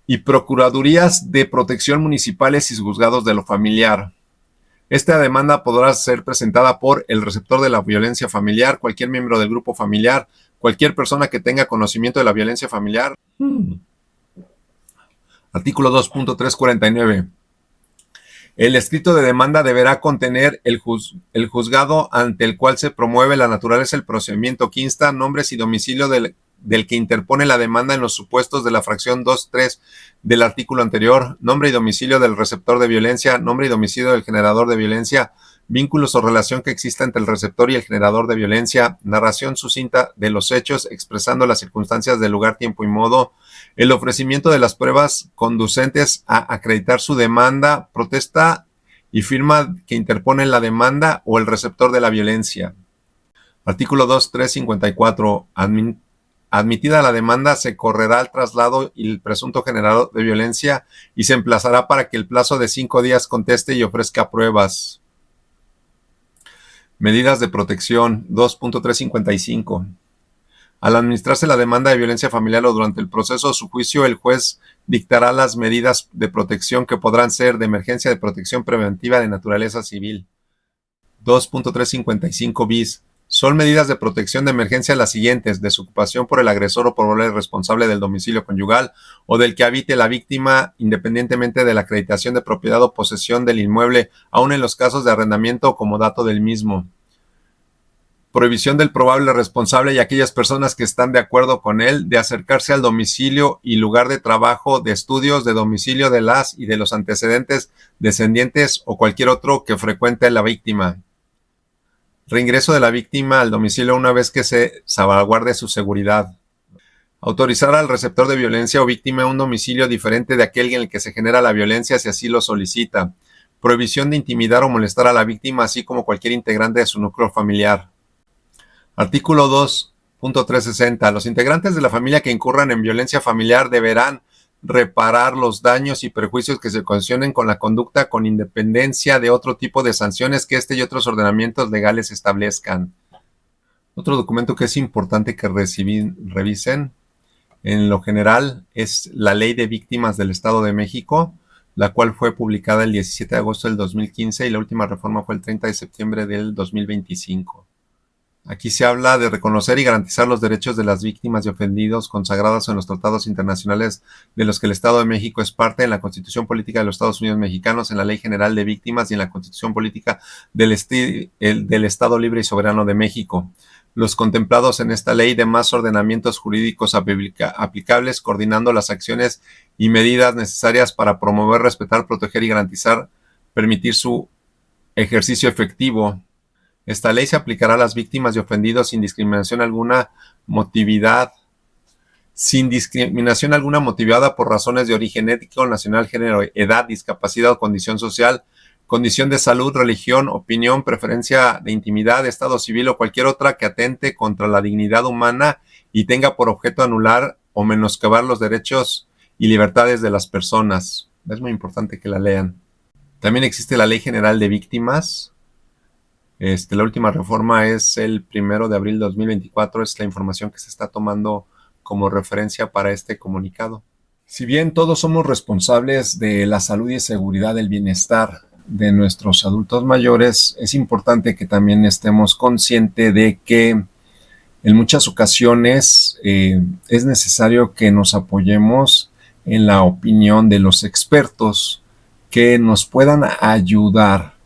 y Procuradurías de Protección Municipales y Juzgados de lo Familiar. Esta demanda podrá ser presentada por el receptor de la violencia familiar, cualquier miembro del grupo familiar, cualquier persona que tenga conocimiento de la violencia familiar. Artículo 2.349. El escrito de demanda deberá contener el juzgado ante el cual se promueve la naturaleza del procedimiento que insta, nombres y domicilio del que interpone la demanda en los supuestos de la fracción 2.3 del artículo anterior, nombre y domicilio del receptor de violencia, nombre y domicilio del generador de violencia, vínculos o relación que exista entre el receptor y el generador de violencia, narración sucinta de los hechos expresando las circunstancias del lugar, tiempo y modo, el ofrecimiento de las pruebas conducentes a acreditar su demanda, protesta y firma que interpone la demanda o el receptor de la violencia. Artículo 2.354. Admitida la demanda, se correrá el traslado y el presunto generador de violencia y se emplazará para que el plazo de 5 días conteste y ofrezca pruebas. Medidas de protección 2.355. Al administrarse la demanda de violencia familiar o durante el proceso de su juicio, el juez dictará las medidas de protección que podrán ser de emergencia, de protección preventiva de naturaleza civil. 2.355 bis. Son medidas de protección de emergencia las siguientes: desocupación por el agresor o por el responsable del domicilio conyugal o del que habite la víctima, independientemente de la acreditación de propiedad o posesión del inmueble, aun en los casos de arrendamiento o comodato del mismo. Prohibición del probable responsable y aquellas personas que están de acuerdo con él de acercarse al domicilio y lugar de trabajo, de estudios, de domicilio de las y de los antecedentes, descendientes o cualquier otro que frecuente la víctima. Reingreso de la víctima al domicilio una vez que se salvaguarde su seguridad. Autorizar al receptor de violencia o víctima un domicilio diferente de aquel en el que se genera la violencia si así lo solicita. Prohibición de intimidar o molestar a la víctima, así como cualquier integrante de su núcleo familiar. Artículo 2.360. Los integrantes de la familia que incurran en violencia familiar deberán reparar los daños y perjuicios que se ocasionen con la conducta con independencia de otro tipo de sanciones que este y otros ordenamientos legales establezcan. Otro documento que es importante que revisen en lo general es la Ley de Víctimas del Estado de México, la cual fue publicada el 17 de agosto del 2015 y la última reforma fue el 30 de septiembre del 2025. Aquí se habla de reconocer y garantizar los derechos de las víctimas y ofendidos consagrados en los tratados internacionales de los que el Estado de México es parte, en la Constitución Política de los Estados Unidos Mexicanos, en la Ley General de Víctimas y en la Constitución Política del Estado Libre y Soberano de México. Los contemplados en esta ley, demás ordenamientos jurídicos aplicables, coordinando las acciones y medidas necesarias para promover, respetar, proteger y garantizar, permitir su ejercicio efectivo. Esta ley se aplicará a las víctimas y ofendidos sin discriminación alguna motivada por razones de origen étnico, nacional, género, edad, discapacidad o condición social, condición de salud, religión, opinión, preferencia de intimidad, estado civil o cualquier otra que atente contra la dignidad humana y tenga por objeto anular o menoscabar los derechos y libertades de las personas. Es muy importante que la lean. También existe la Ley General de Víctimas. La última reforma es el 1 de abril de 2024, es la información que se está tomando como referencia para este comunicado. Si bien todos somos responsables de la salud y seguridad del bienestar de nuestros adultos mayores, es importante que también estemos conscientes de que en muchas ocasiones es necesario que nos apoyemos en la opinión de los expertos que nos puedan ayudar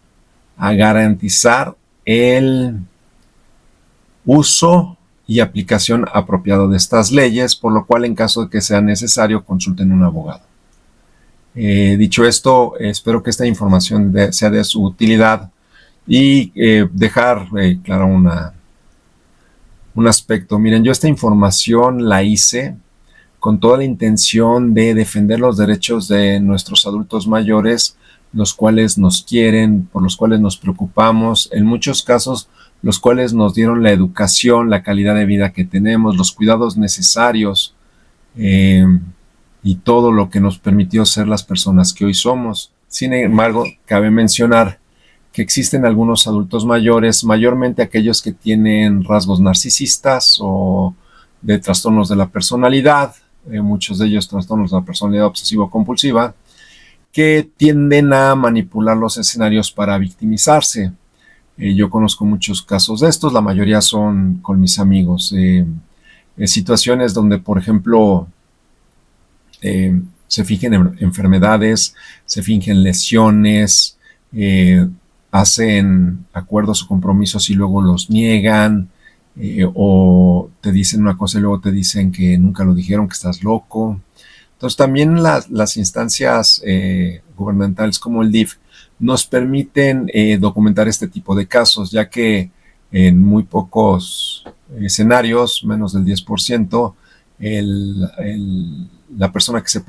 a garantizar el uso y aplicación apropiado de estas leyes, por lo cual en caso de que sea necesario consulten a un abogado. Dicho esto, espero que esta información sea de su utilidad y dejar claro un aspecto. Miren, yo esta información la hice con toda la intención de defender los derechos de nuestros adultos mayores, los cuales nos quieren, por los cuales nos preocupamos, en muchos casos los cuales nos dieron la educación, la calidad de vida que tenemos, los cuidados necesarios y todo lo que nos permitió ser las personas que hoy somos. Sin embargo, cabe mencionar que existen algunos adultos mayores, mayormente aquellos que tienen rasgos narcisistas o de trastornos de la personalidad, muchos de ellos trastornos de la personalidad obsesivo-compulsiva, que tienden a manipular los escenarios para victimizarse. Yo conozco muchos casos de estos, la mayoría son con mis amigos. Situaciones donde, por ejemplo, se fingen en enfermedades, se fingen lesiones, hacen acuerdos o compromisos y luego los niegan, o te dicen una cosa y luego te dicen que nunca lo dijeron, que estás loco. Entonces también las instancias gubernamentales como el DIF nos permiten documentar este tipo de casos, ya que en muy pocos escenarios, menos del 10%, la persona que se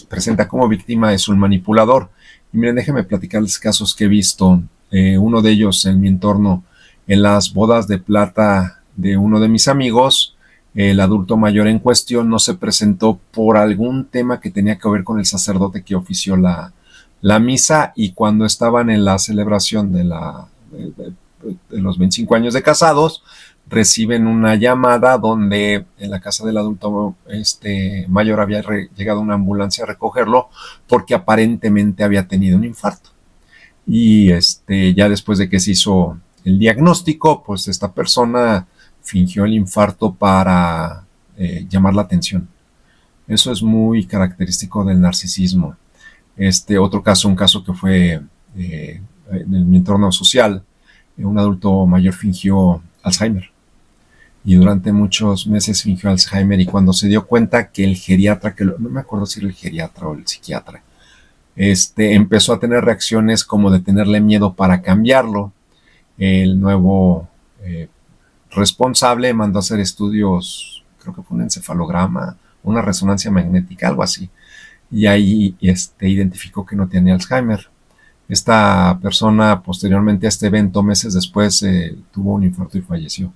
presenta como víctima es un manipulador. Y miren, déjenme platicarles casos que he visto. Uno de ellos en mi entorno, en las bodas de plata de uno de mis amigos, el adulto mayor en cuestión no se presentó por algún tema que tenía que ver con el sacerdote que ofició la misa, y cuando estaban en la celebración de los 25 años de casados, reciben una llamada donde en la casa del adulto mayor había llegado una ambulancia a recogerlo porque aparentemente había tenido un infarto. Y ya después de que se hizo el diagnóstico, pues esta persona fingió el infarto para llamar la atención. Eso es muy característico del narcisismo. Otro caso, un caso que fue en mi entorno social, un adulto mayor fingió Alzheimer. Y durante muchos meses fingió Alzheimer, y cuando se dio cuenta que el geriatra, no me acuerdo si era el geriatra o el psiquiatra, empezó a tener reacciones como de tenerle miedo para cambiarlo, el nuevo responsable mandó a hacer estudios, creo que fue un encefalograma, una resonancia magnética, algo así, y ahí identificó que no tenía Alzheimer. Esta persona, posteriormente a este evento, meses después, tuvo un infarto y falleció.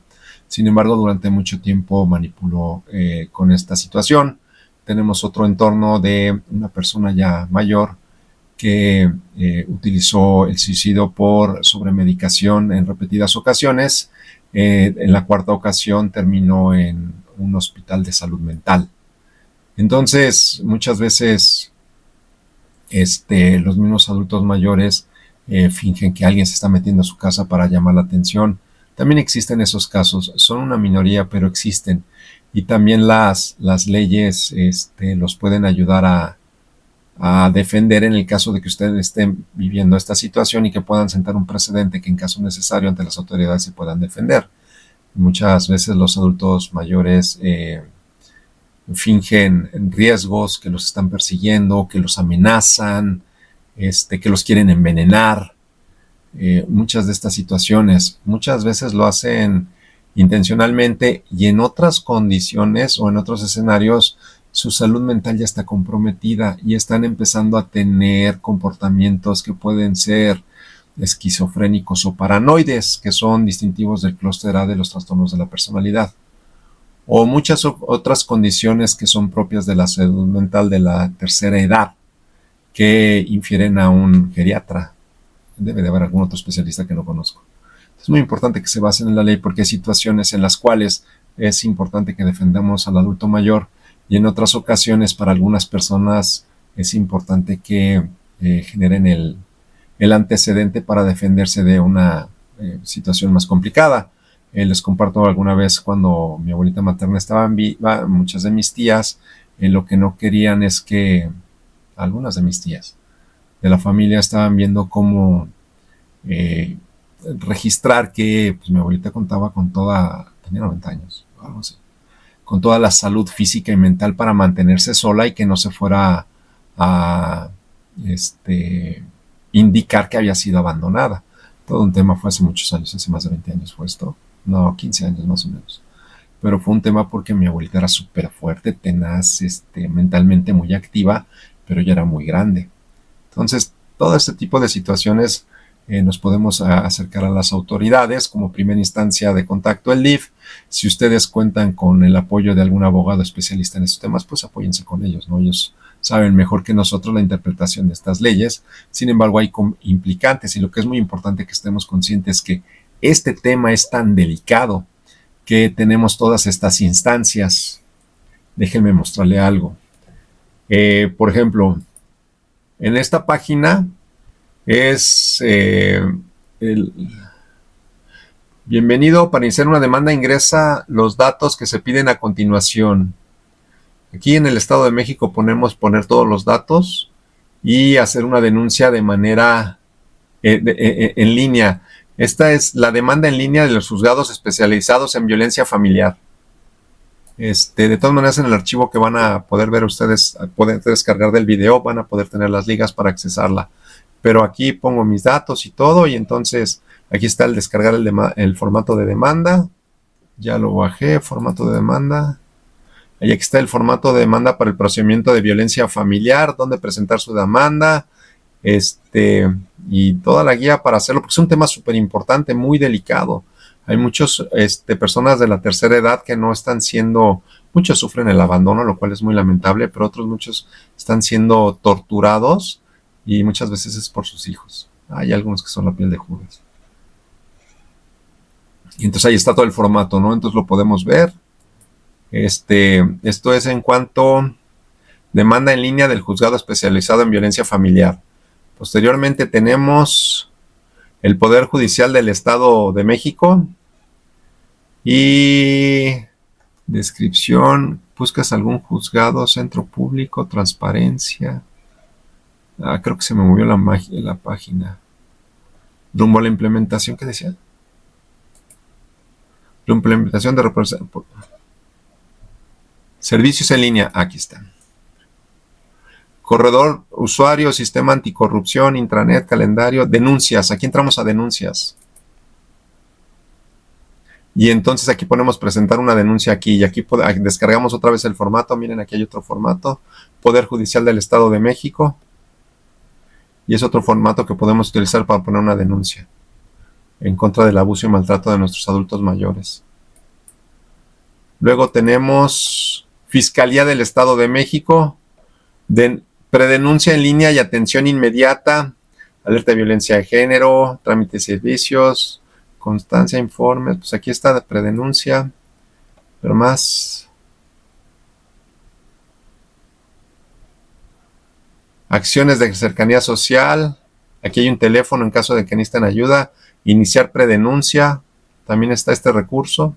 Sin embargo, durante mucho tiempo manipuló con esta situación. Tenemos otro entorno de una persona ya mayor que utilizó el suicidio por sobremedicación en repetidas ocasiones. En la cuarta ocasión terminó en un hospital de salud mental. Entonces, muchas veces los mismos adultos mayores fingen que alguien se está metiendo a su casa para llamar la atención. También existen esos casos, son una minoría, pero existen. Y también las leyes los pueden ayudar a defender en el caso de que ustedes estén viviendo esta situación y que puedan sentar un precedente que en caso necesario ante las autoridades se puedan defender. Muchas veces los adultos mayores fingen riesgos, que los están persiguiendo, que los amenazan, que los quieren envenenar. Muchas de estas situaciones, muchas veces lo hacen intencionalmente, y en otras condiciones o en otros escenarios su salud mental ya está comprometida y están empezando a tener comportamientos que pueden ser esquizofrénicos o paranoides, que son distintivos del clúster A de los trastornos de la personalidad, o muchas otras condiciones que son propias de la salud mental de la tercera edad, que infieren a un geriatra. Debe de haber algún otro especialista que no conozco. Es muy importante que se basen en la ley, porque hay situaciones en las cuales es importante que defendamos al adulto mayor, y en otras ocasiones para algunas personas es importante que generen el antecedente para defenderse de una situación más complicada. Les comparto alguna vez cuando mi abuelita materna estaba viva, muchas de mis tías lo que no querían es que, algunas de mis tías de la familia estaban viendo cómo registrar que pues, mi abuelita contaba con tenía 90 años, algo así, con toda la salud física y mental para mantenerse sola y que no se fuera a indicar que había sido abandonada. Todo un tema, fue hace muchos años, hace más de 20 años fue esto, no, 15 años más o menos. Pero fue un tema porque mi abuelita era súper fuerte, tenaz, mentalmente muy activa, pero ya era muy grande. Entonces, todo este tipo de situaciones nos podemos acercar a las autoridades como primera instancia de contacto el DIF. Si ustedes cuentan con el apoyo de algún abogado especialista en estos temas, pues apóyense con ellos, ¿no? Ellos saben mejor que nosotros la interpretación de estas leyes. Sin embargo, hay implicantes, y lo que es muy importante que estemos conscientes es que este tema es tan delicado que tenemos todas estas instancias. Déjenme mostrarle algo. Por ejemplo, en esta página es bienvenido. Para iniciar una demanda ingresa los datos que se piden a continuación. Aquí en el Estado de México poner todos los datos y hacer una denuncia de manera en línea. Esta es la demanda en línea de los juzgados especializados en violencia familiar. De todas maneras, en el archivo que van a poder ver ustedes, poder descargar del video, van a poder tener las ligas para accesarla. Pero aquí pongo mis datos y todo, y entonces aquí está el descargar el formato de demanda. Ya lo bajé, formato de demanda. Y aquí está el formato de demanda para el procedimiento de violencia familiar, donde presentar su demanda, y toda la guía para hacerlo, porque es un tema súper importante, muy delicado. Hay muchas personas de la tercera edad que no están siendo, muchos sufren el abandono, lo cual es muy lamentable, pero muchos están siendo torturados y muchas veces es por sus hijos. Hay algunos que son la piel de Judas. Y entonces ahí está todo el formato, ¿no? Entonces lo podemos ver. Esto es en cuanto demanda en línea del juzgado especializado en violencia familiar. Posteriormente tenemos el Poder Judicial del Estado de México y descripción, buscas algún juzgado, centro público, transparencia. Creo que se me movió la página. Rumbo a la implementación, ¿qué decía? La implementación de servicios en línea, aquí están. Corredor, usuario, sistema anticorrupción, intranet, calendario, denuncias. Aquí entramos a denuncias. Y entonces aquí ponemos presentar una denuncia aquí. Y aquí descargamos otra vez el formato. Miren, aquí hay otro formato. Poder Judicial del Estado de México. Y es otro formato que podemos utilizar para poner una denuncia en contra del abuso y maltrato de nuestros adultos mayores. Luego tenemos Fiscalía del Estado de México. Predenuncia en línea y atención inmediata, alerta de violencia de género, trámite de servicios, constancia, informes. Pues aquí está la predenuncia, pero más. Acciones de cercanía social. Aquí hay un teléfono en caso de que necesiten ayuda. Iniciar predenuncia. También está este recurso.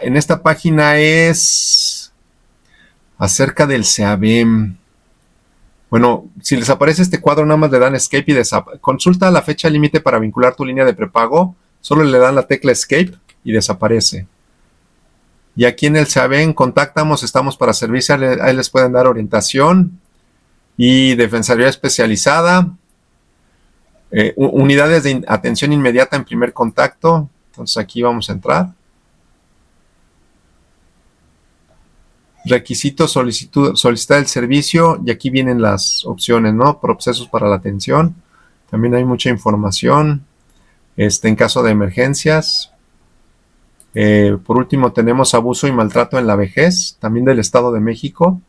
En esta página es acerca del SEABEM. Bueno, si les aparece este cuadro, nada más le dan Escape y consulta la fecha límite para vincular tu línea de prepago. Solo le dan la tecla Escape y desaparece. Y aquí en el SEABEM, contáctanos, estamos para servirse. Ahí les pueden dar orientación y defensoría especializada. Unidades de atención inmediata en primer contacto. Entonces aquí vamos a entrar. Requisitos, solicitar el servicio, y aquí vienen las opciones, ¿no? Procesos para la atención. También hay mucha información en caso de emergencias. Por último tenemos abuso y maltrato en la vejez, también del Estado de México.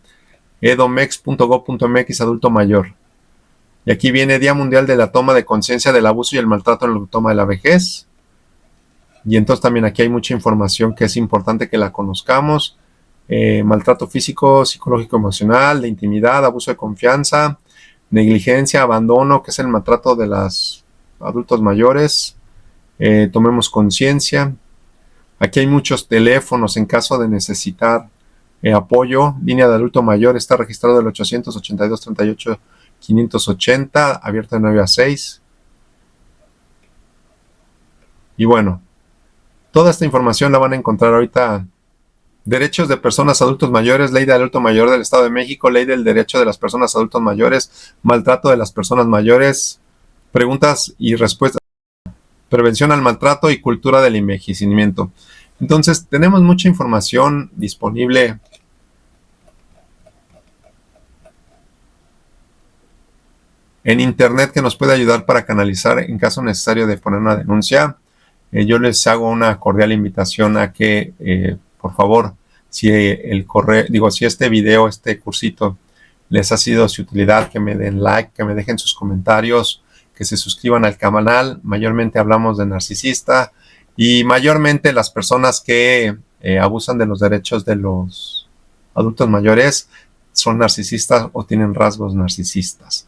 edomex.gov.mx adulto mayor. Y aquí viene Día Mundial de la Toma de Conciencia del Abuso y el Maltrato en la Toma de la Vejez. Y entonces también aquí hay mucha información que es importante que la conozcamos. Maltrato físico, psicológico, emocional, de intimidad, abuso de confianza, negligencia, abandono, que es el maltrato de los adultos mayores. Tomemos conciencia. Aquí hay muchos teléfonos en caso de necesitar apoyo. Línea de adulto mayor está registrado el 800-82-38-580, abierto de 9 a 6. Y bueno, toda esta información la van a encontrar ahorita. Derechos de personas adultos mayores, Ley de Adulto Mayor del Estado de México, Ley del Derecho de las Personas Adultos Mayores, Maltrato de las Personas Mayores, Preguntas y Respuestas, Prevención al Maltrato y Cultura del Envejecimiento. Entonces, tenemos mucha información disponible en internet que nos puede ayudar para canalizar en caso necesario de poner una denuncia. yo les hago una cordial invitación a que, por favor, si si este video, este cursito les ha sido de su utilidad, que me den like, que me dejen sus comentarios, que se suscriban al canal. Mayormente hablamos de narcisista y mayormente las personas que abusan de los derechos de los adultos mayores son narcisistas o tienen rasgos narcisistas.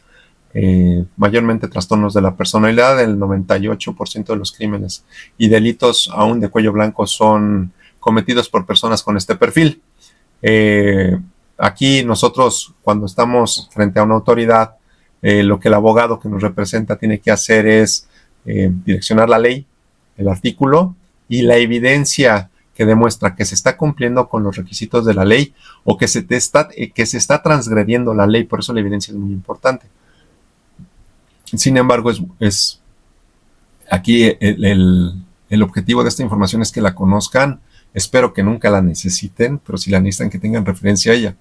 Mayormente trastornos de la personalidad. El 98% de los crímenes y delitos aún de cuello blanco son cometidos por personas con este perfil. Aquí nosotros, cuando estamos frente a una autoridad, lo que el abogado que nos representa tiene que hacer es direccionar la ley, el artículo y la evidencia que demuestra que se está cumpliendo con los requisitos de la ley o que se está transgrediendo la ley. Por eso la evidencia es muy importante. Sin embargo, aquí el objetivo de esta información es que la conozcan. Espero que nunca la necesiten, pero si la necesitan, que tengan referencia a ella.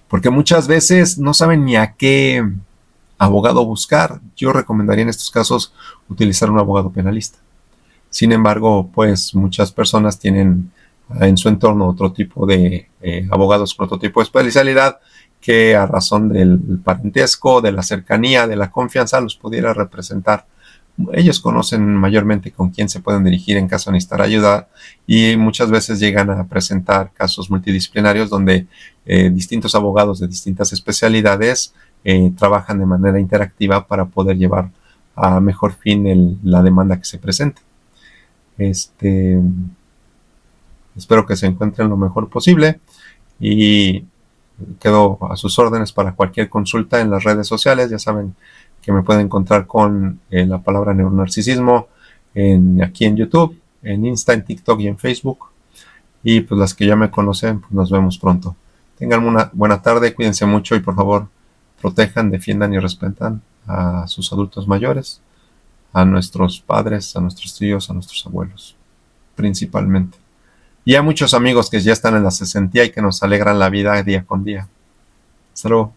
Porque muchas veces no saben ni a qué abogado buscar. Yo recomendaría en estos casos utilizar un abogado penalista. Sin embargo, pues muchas personas tienen en su entorno otro tipo de abogados con otro tipo de especialidad que a razón del parentesco, de la cercanía, de la confianza los pudiera representar. Ellos conocen mayormente con quién se pueden dirigir en caso de necesitar ayuda y muchas veces llegan a presentar casos multidisciplinarios donde distintos abogados de distintas especialidades trabajan de manera interactiva para poder llevar a mejor fin la demanda que se presente. Espero que se encuentren lo mejor posible y quedo a sus órdenes para cualquier consulta en las redes sociales. Ya saben que me pueden encontrar con la palabra neuronarcisismo aquí en YouTube, en Insta, en TikTok y en Facebook. Y pues las que ya me conocen, pues nos vemos pronto. Tengan una buena tarde, cuídense mucho y por favor protejan, defiendan y respetan a sus adultos mayores, a nuestros padres, a nuestros tíos, a nuestros abuelos, principalmente. Y a muchos amigos que ya están en la 60 y que nos alegran la vida día con día. Hasta luego.